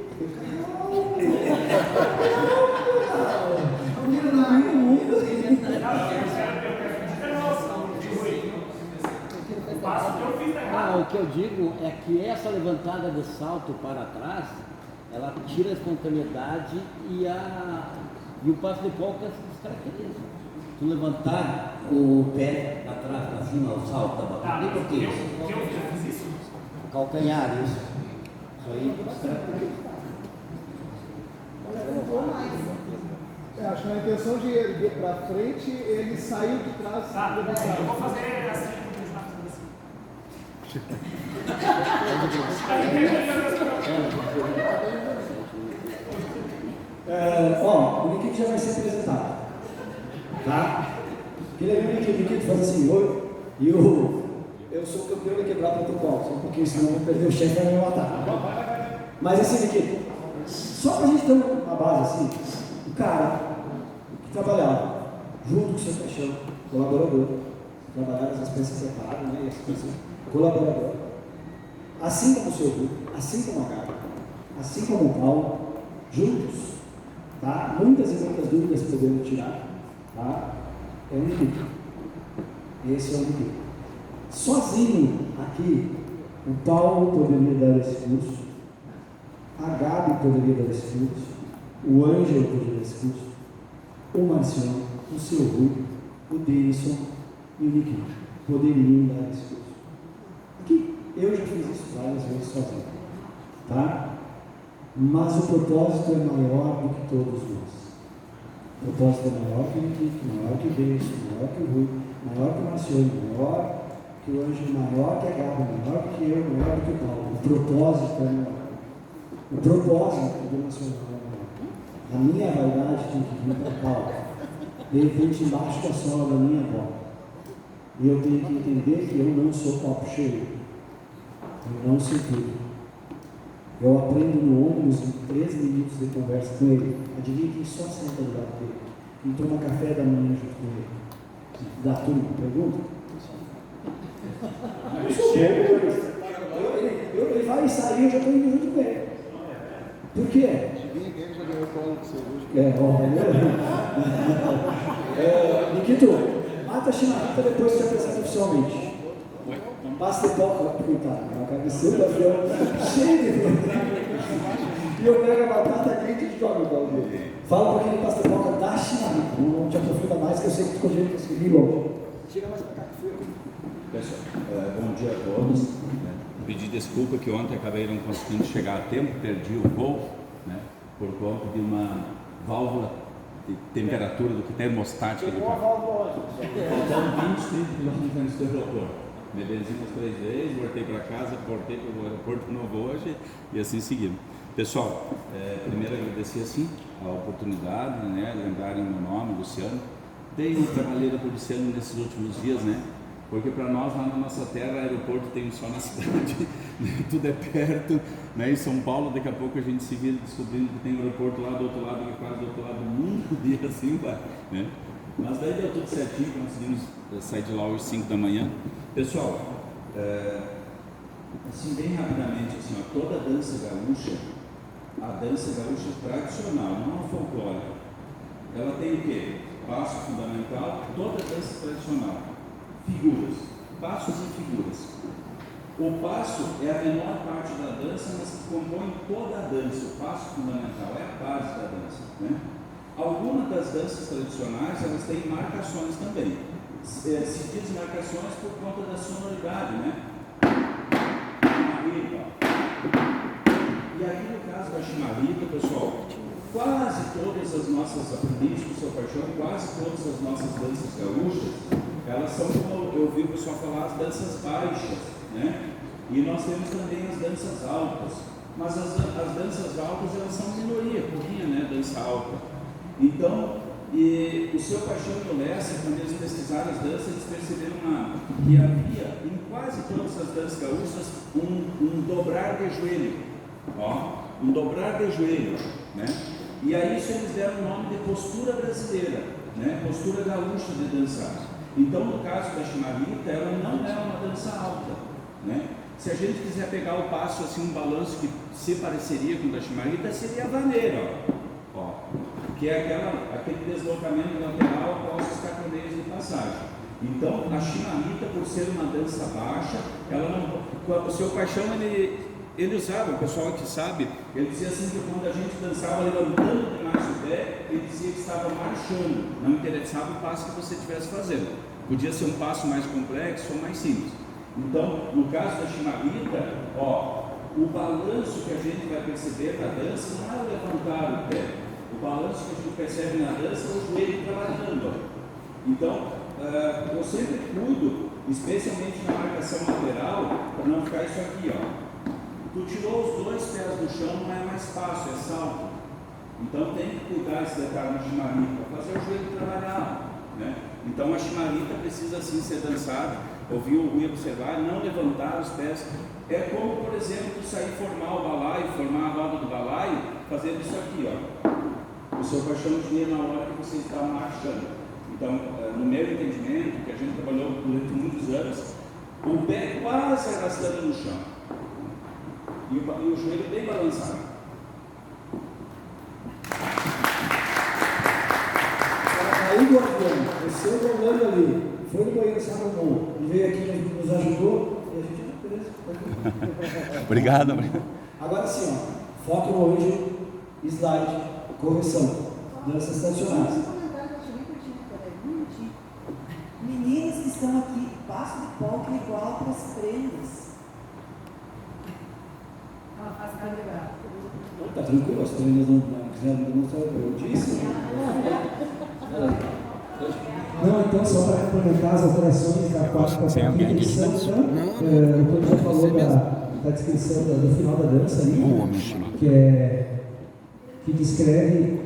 O que eu digo é que essa levantada de salto para trás, ela tira a espontaneidade e o passo de polca se descaracteriza. Tu levantar o pé para trás, para cima, o salto da batata, por quê? Eu fiz isso? Calcanhar, isso. Isso aí descaracteriza. Acho que na intenção de ir para frente, ele saiu de trás. Eu vou fazer assim. O Nikit já vai ser apresentado. Tá? Porque lembra que o Nikit faz assim, oi, e eu sou campeão de quebrar protocolo, só um pouquinho, senão eu vou perder o chefe e vai me matar. Mas assim, Nikit, só pra gente ter uma base assim, o cara que trabalhava junto com o seu paixão, colaborador, trabalhava essas peças separadas, né? E essas coisas, colaborador. Assim como o seu Rui, assim como a Gabi, assim como o Paulo, juntos, Tá? Muitas e muitas dúvidas podemos tirar. Tá? É um Niquito. Esse é o Niquito. Sozinho aqui, o Paulo poderia dar esse curso, a Gabi poderia dar esse curso, o Ângelo poderia dar esse curso, o Marciano, o seu Rui, o Denison e o Niquito poderiam dar esse curso. Aqui, eu já fiz isso várias vezes sozinho. Tá? Mas o propósito é maior do que todos nós. O propósito é maior que o Niquito, maior que o Denison, maior que o Rui, maior que o Marciano, maior que o Ângelo, maior que a Gabi, maior que eu, maior do que o Paulo. O propósito é maior. O propósito do nacional é maior. A minha vaidade tem que vir para cá, de repente embaixo da sola da minha bola. E eu tenho que entender que eu não sou copo cheio. Eu não sei tudo. Eu aprendo no ônibus em 13 minutos de conversa com ele. Adivinha quem só senta do lado dele? Quem toma café da manhã junto com ele? Da turma, pergunta? Eu sou ele vai sair, eu já estou indo junto com ele. Por quê? Niquito, mata a chimarrita depois te apresenta oficialmente. Não basta ter pouco para perguntar. A cabeceira do avião cheia de e eu pego a batata quente e jogo o balde. Fala para aquele pastel da chimarrita. Não te aprofunda mais, que eu sei que tu consegue conseguir longe. Chega mais para cá que fui. Pessoal, bom dia a todos. Pedi desculpa que ontem acabei não conseguindo chegar a tempo, perdi o voo, né, por conta de uma válvula de temperatura do que termostática do carro. Faltaram 20, 30 quilômetros antes do aeroporto. Me benzi umas 3 vezes, voltei para casa, voltei para o aeroporto de novo hoje e assim seguimos. Pessoal, primeiro agradecer assim a oportunidade, né, lembrarem o meu nome, Luciano. Dei uma trabalheira por Luciano nesses últimos dias, né? Porque para nós, lá na nossa terra, aeroporto tem só na cidade, né? Tudo é perto, né? Em São Paulo, daqui a pouco a gente se vira descobrindo que tem aeroporto lá do outro lado, que é quase do outro lado do mundo, e assim vai, né? Mas daí deu tudo certinho, conseguimos sair de lá às 5 da manhã. Pessoal, assim, bem rapidamente, assim, ó, toda a dança gaúcha tradicional, não a folclórica, ela tem o quê? Passo fundamental, toda dança tradicional. Figuras, passos e figuras. O passo é a menor parte da dança, mas que compõe toda a dança. O passo fundamental é a base da dança, né? Algumas das danças tradicionais, elas têm marcações também. Se diz marcações por conta da sonoridade, né? E aí, no caso da chimarrita, pessoal, quase todas as nossas, aprendizes com o seu paixão, quase todas as nossas danças gaúchas, elas são, como eu ouvi o pessoal falar, as danças baixas, né? E nós temos também as danças altas, mas as danças altas, elas são minoria, pouquinha, né? Dança alta. Então, e o seu paixão e o Lessa, quando eles pesquisaram as danças, eles perceberam que havia, em quase todas as danças gaúchas, um dobrar de joelho, ó, um dobrar de joelho, né? E a isso eles deram o nome de postura brasileira, né? Postura gaúcha de dançar. Então, no caso da chimarrita, ela não é uma dança alta, né? Se a gente quiser pegar o passo, assim, um balanço que se pareceria com o da chimarrita, seria a vaneira, ó, que é aquele deslocamento lateral após os cacaneios de passagem. Então, a chimarrita, por ser uma dança baixa, ela não, o seu paixão, ele usava, o pessoal que sabe, ele dizia assim que quando a gente dançava levantando demais o pé, ele dizia que estava marchando, não interessava o passo que você estivesse fazendo. Podia ser um passo mais complexo ou mais simples. Então, no caso da chimarrita, ó, o balanço que a gente vai perceber na dança não é levantar o pé. O balanço que a gente percebe na dança é o joelho trabalhando. Ó. Então, eu sempre cuido, especialmente na marcação lateral, para não ficar isso aqui, ó. Tu tirou os 2 pés do chão, não é mais fácil, é salto. Então tem que cuidar esse detalhe na chimarrita, para fazer o joelho trabalhar, né? Então a chimarrita precisa assim ser dançada, ouvir o Rui observar, não levantar os pés. É como, por exemplo, tu sair formar o balaio, formar a roda do balaio, fazendo isso aqui, ó. O seu paixão tinha na hora que você está marchando. Então, no meu entendimento, que a gente trabalhou durante muitos anos, o pé quase arrastando no chão. E o joelho bem balançado. O seu Rolando ali foi no banheiro, se arrumou e veio aqui nos ajudou, e a gente, beleza. Obrigado. Agora sim, ó, foco hoje, slide, correção, danças tradicionais. Meninas que estão aqui, passo de palco igual para as prendas. Ela faz carregar. Tá tranquilo, as prendas não quiseram demonstrar, eu disse. Não, então, só para complementar as alterações da quarta para a quinta edição, então, o Antônio já falou da descrição do final da dança ali, que descreve.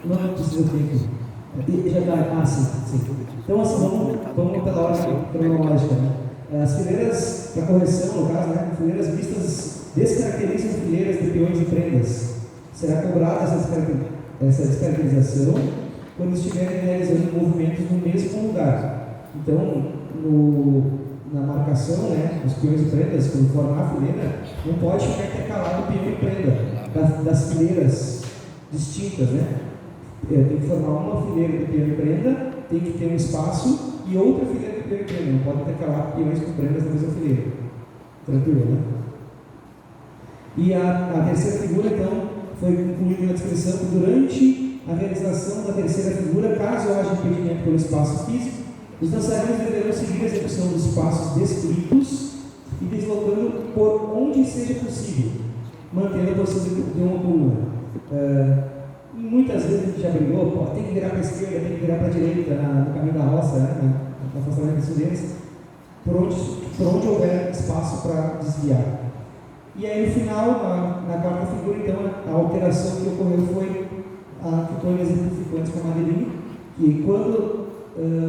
Não precisa ter aqui. Já está. Sim. Então, assim, vamos pela ordem cronológica. Né? As fileiras, para correção, no caso, né? Fileiras vistas descaracterizam fileiras de peões e prendas. Será cobrada essa descaracterização quando estiverem realizando movimentos no mesmo lugar. Então, na marcação, né, dos peões e prendas, quando formar a fileira, não pode ficar intercalado peão e prenda das fileiras distintas, né? Tem que formar uma fileira de peão e prenda, tem que ter um espaço e outra fileira de peão e prenda. Não pode intercalar peões com prendas na mesma fileira. Tranquilo, né? E a terceira figura, então, foi incluída na descrição que durante a realização da terceira figura, caso haja impedimento pelo espaço físico, os dançarinos deverão seguir a execução dos passos descritos e deslocando por onde seja possível, mantendo a posição de uma coluna. Muitas vezes a gente já brigou, tem que virar para a esquerda, tem que virar para a direita, no caminho da roça, né, no afastamento deles, por onde houver espaço para desviar. E aí no final, na quarta figura, então, a alteração que ocorreu foi a que o Tony exemplificou antes com a Madeline, que quando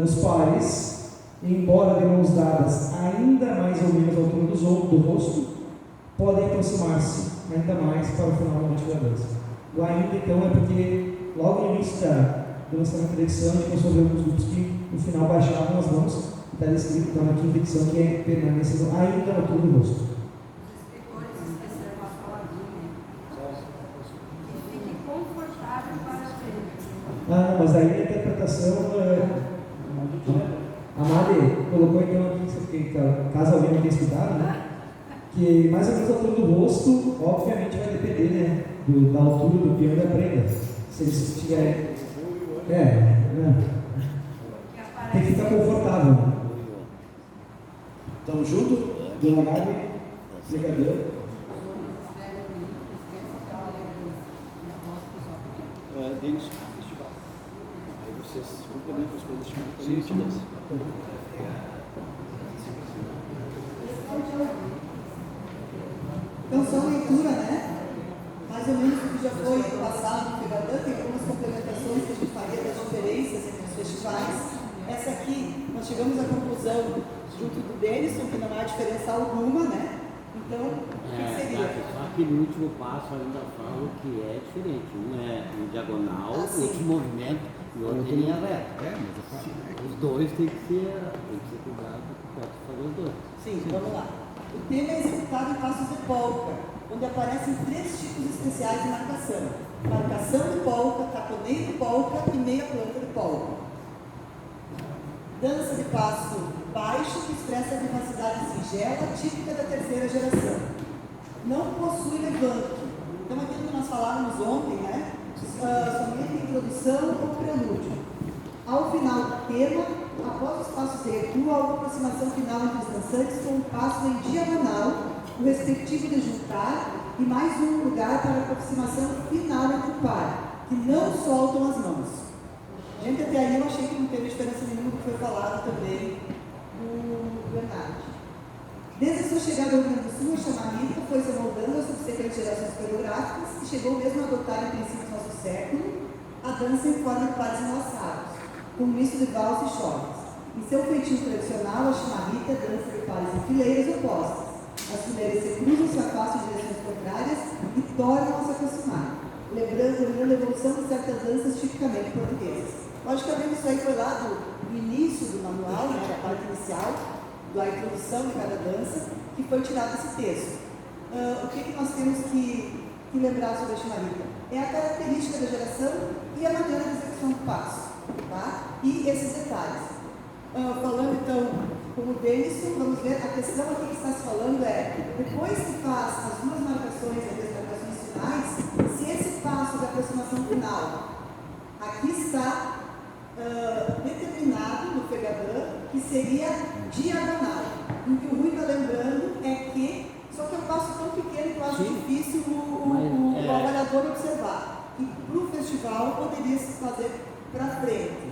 os pares, embora de mãos dadas ainda mais ou menos à altura do rosto, podem aproximar-se ainda mais para o final da dança. O ainda, então, é porque logo no início do lançamento da edição, a gente começou a ver alguns grupos que no final baixavam as mãos, está descrito então na quinta edição que é permanência ainda à altura do rosto. Mas aí a interpretação, a Mari colocou então aqui, caso alguém não tenha escutado, né, que mais ou menos a altura do rosto, obviamente vai depender, né, da altura do peão e da prenda. Se eles tiverem. Tem que ficar confortável. Né? Estamos juntos? Dona Gabi? Brincadeira? Denis, festival. Aí vocês complementam as coisas que a gente dança. Então, só leitura, né? Mais ou menos o que já foi passado no Pegadã, tem algumas complementações que a gente faria das diferenças entre os festivais. Essa aqui, nós chegamos à conclusão, junto do Denison, que não há diferença alguma, né? Então, o que seria? Só que no último passo ainda falo que é diferente. Um é em diagonal, outro movimento, e outro em linha reta. Os dois tem que ser cuidado para fazer os dois. Sim, vamos lá. O tema é executado em passos de polca, onde aparecem 3 tipos especiais de marcação. Marcação de polca, taponeio de polca e meia planta de polca. Dança de passo baixo, que expressa a vivacidade singela, típica da terceira geração. Não possui levante. Então, aquilo que nós falávamos ontem, né? Somente introdução ou prelúdio. Ao final do tema, após os passos de recuo, há uma aproximação final entre os dançantes com um passo em diagonal, o respectivo de juntar, e mais um lugar para a aproximação final entre o par, que não soltam as mãos. Gente, até aí eu achei que não teve diferença nenhuma do que foi falado também do Bernardo. Desde a sua chegada ao Rio Grande do Sul, a chamarita foi se moldando às subsequentes gerações coreográficas e chegou mesmo a adotar em princípio do nosso século a dança em forma de pares enlaçados, com um misto de valsa e choques. Em seu feitio tradicional, a chamarita dança de pares em fileiras opostas. As fileiras se cruzam, se afastam em direções contrárias e tornam a se aproximar, lembrando a evolução de certas danças tipicamente portuguesas. Logicamente, isso aí foi lá do início do manual, né, da parte inicial, da introdução de cada dança, que foi tirado esse texto. O que nós temos que lembrar sobre a chamarita? É a característica da geração e a maneira de execução do passo. tá? E esses detalhes. Falando então com o Denison, vamos ver, a questão aqui que está se falando é, depois que faz as duas marcações, as marcações finais, se esse passo de aproximação final, aqui está determinado no FEGADAN que seria diagonal. O que o Rui está lembrando é que, só que é um passo tão pequeno que eu acho difícil o avaliador observar. E para o festival poderia se fazer para frente.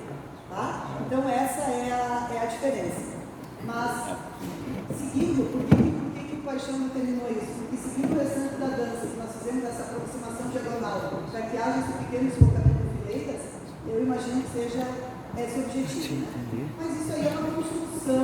Tá? Então essa é a diferença. Mas, seguindo, por que o Paixão determinou isso? Porque seguindo o restante da dança, que nós fizemos essa aproximação diagonal, para que haja esse pequeno deslocamento de fileiras, eu imagino que seja esse o objetivo. Né? Mas isso aí é uma construção,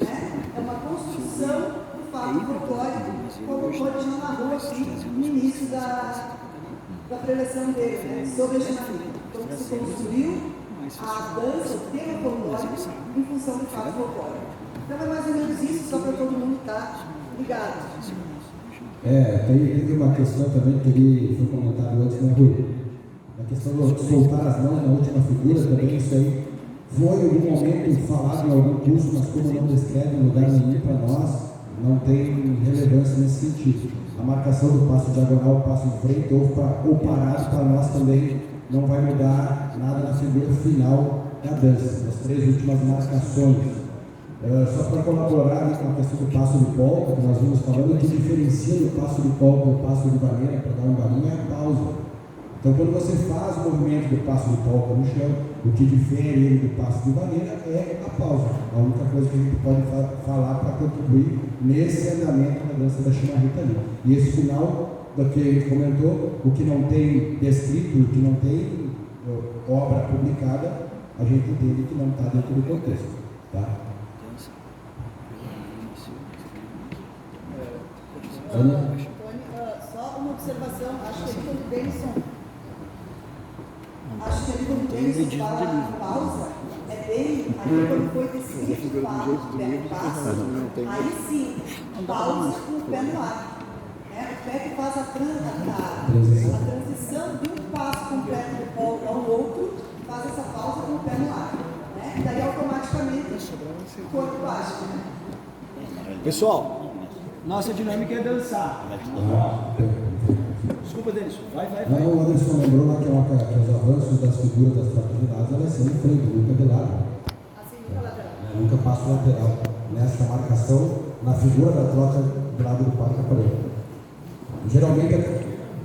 né? É uma construção do fato folclórico, como o Rony já narrou aqui no início da preleção dele, né? Sobre a Chinaria. Então se construiu a dança, o tema folclórico, em função do fato folclórico. Então é mais ou menos isso, só para todo mundo estar ligado. Tem uma questão também que foi comentado antes, né, Rui? A questão de soltar as mãos na última figura também, isso aí foi em algum momento falado em algum curso, mas como não descreve em lugar nenhum para nós, não tem relevância nesse sentido. A marcação do passo diagonal, o passo em frente ou parado, para nós também não vai mudar nada na figura final da dança, nas 3 últimas marcações. Só para colaborar com a questão do passo de polca, que nós vimos falando, o que diferencia o passo de polca do passo de vaneira, para dar um balinho, é a pausa. Então, quando você faz o movimento do passo de polca no chão, o que difere ele do passo de vaneira é a pausa. A única coisa que a gente pode falar para contribuir nesse andamento da dança da Chimarrita ali. E esse final, do que ele comentou, o que não tem descrito, o que não tem obra publicada, a gente entende que não está dentro do contexto. Tá? Tony, só uma observação, acho que ele quando Denison fala na pausa, é bem, aí quando foi descrito o passo, aí sim, pausa com o pé no ar. O pé que faz a transição de um passo completo do polo ao outro, faz essa pausa com o pé no ar. Né? Daí automaticamente o corpo baixa. Pessoal, nossa dinâmica é dançar. Desculpa, Denis, vai. Não, o Anderson lembrou lá que os avanços das figuras das fraternidades, elas são em frente, nunca de lado. Nunca passo lateral. Nessa marcação, na figura da troca do lado do palco para ele. Geralmente,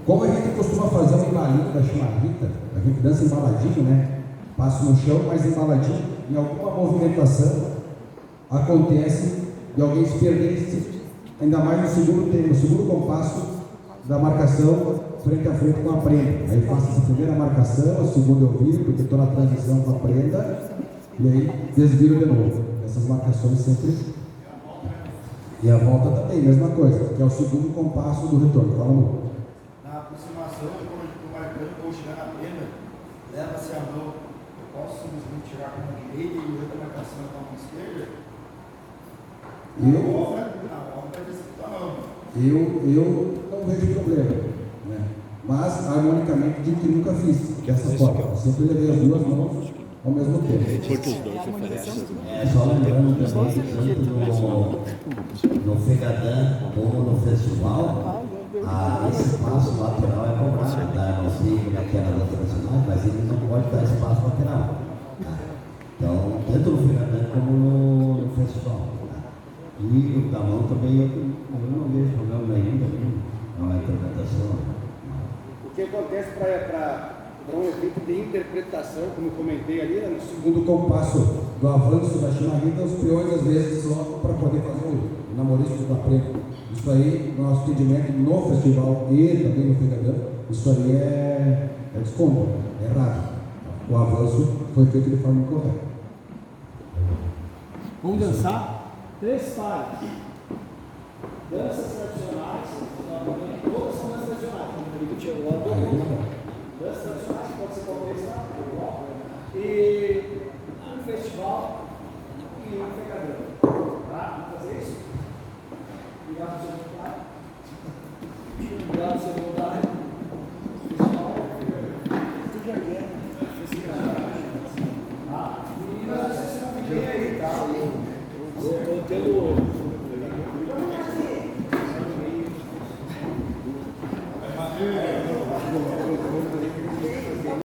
como a gente costuma fazer um embalinho da Chimarrita, a gente dança embaladinho, né? Passo no chão, mas embaladinho, em alguma movimentação acontece de alguém se perder, ainda mais no segundo compasso da marcação frente a frente com a prenda. Aí faço essa primeira marcação, a segunda eu viro, porque estou na transição com a prenda, e aí desviro de novo. Essas marcações sempre. E a volta também, mesma coisa, que é o segundo compasso do retorno. Fala, amor. Na aproximação, quando eu estou marcando ou chegando a prenda, leva-se a mão. Eu posso simplesmente tirar com a mão direita e outra marcação com a mão esquerda? Eu não vejo problema, né? Mas harmonicamente digo que nunca fiz dessa forma. Eu sempre levei as duas mãos ao mesmo tempo. Só lembrando também que tanto no FEGADAN como no festival, esse espaço lateral é cobrado, tá? Não sei como é que é na dança nacional, mas ele não pode dar espaço lateral. Tá? Então, tanto no FEGADAN como no festival. E o da mão também eu não vejo problema nenhum também, não é interpretação. O que acontece para um efeito de interpretação, como eu comentei ali, no segundo compasso do avanço da Chimarrita, os peões às vezes deslocam para poder fazer o namorisco da preta. Isso aí, nosso entendimento no festival e também no FEGADAN, isso aí é desconto, é errado. O avanço foi feito de forma incorreta. Vamos dançar? 3 pares. Danças tradicionais, todas são danças tradicionais, como eu tinha o lado. Danças tradicionais, pode ser qualquer estado, e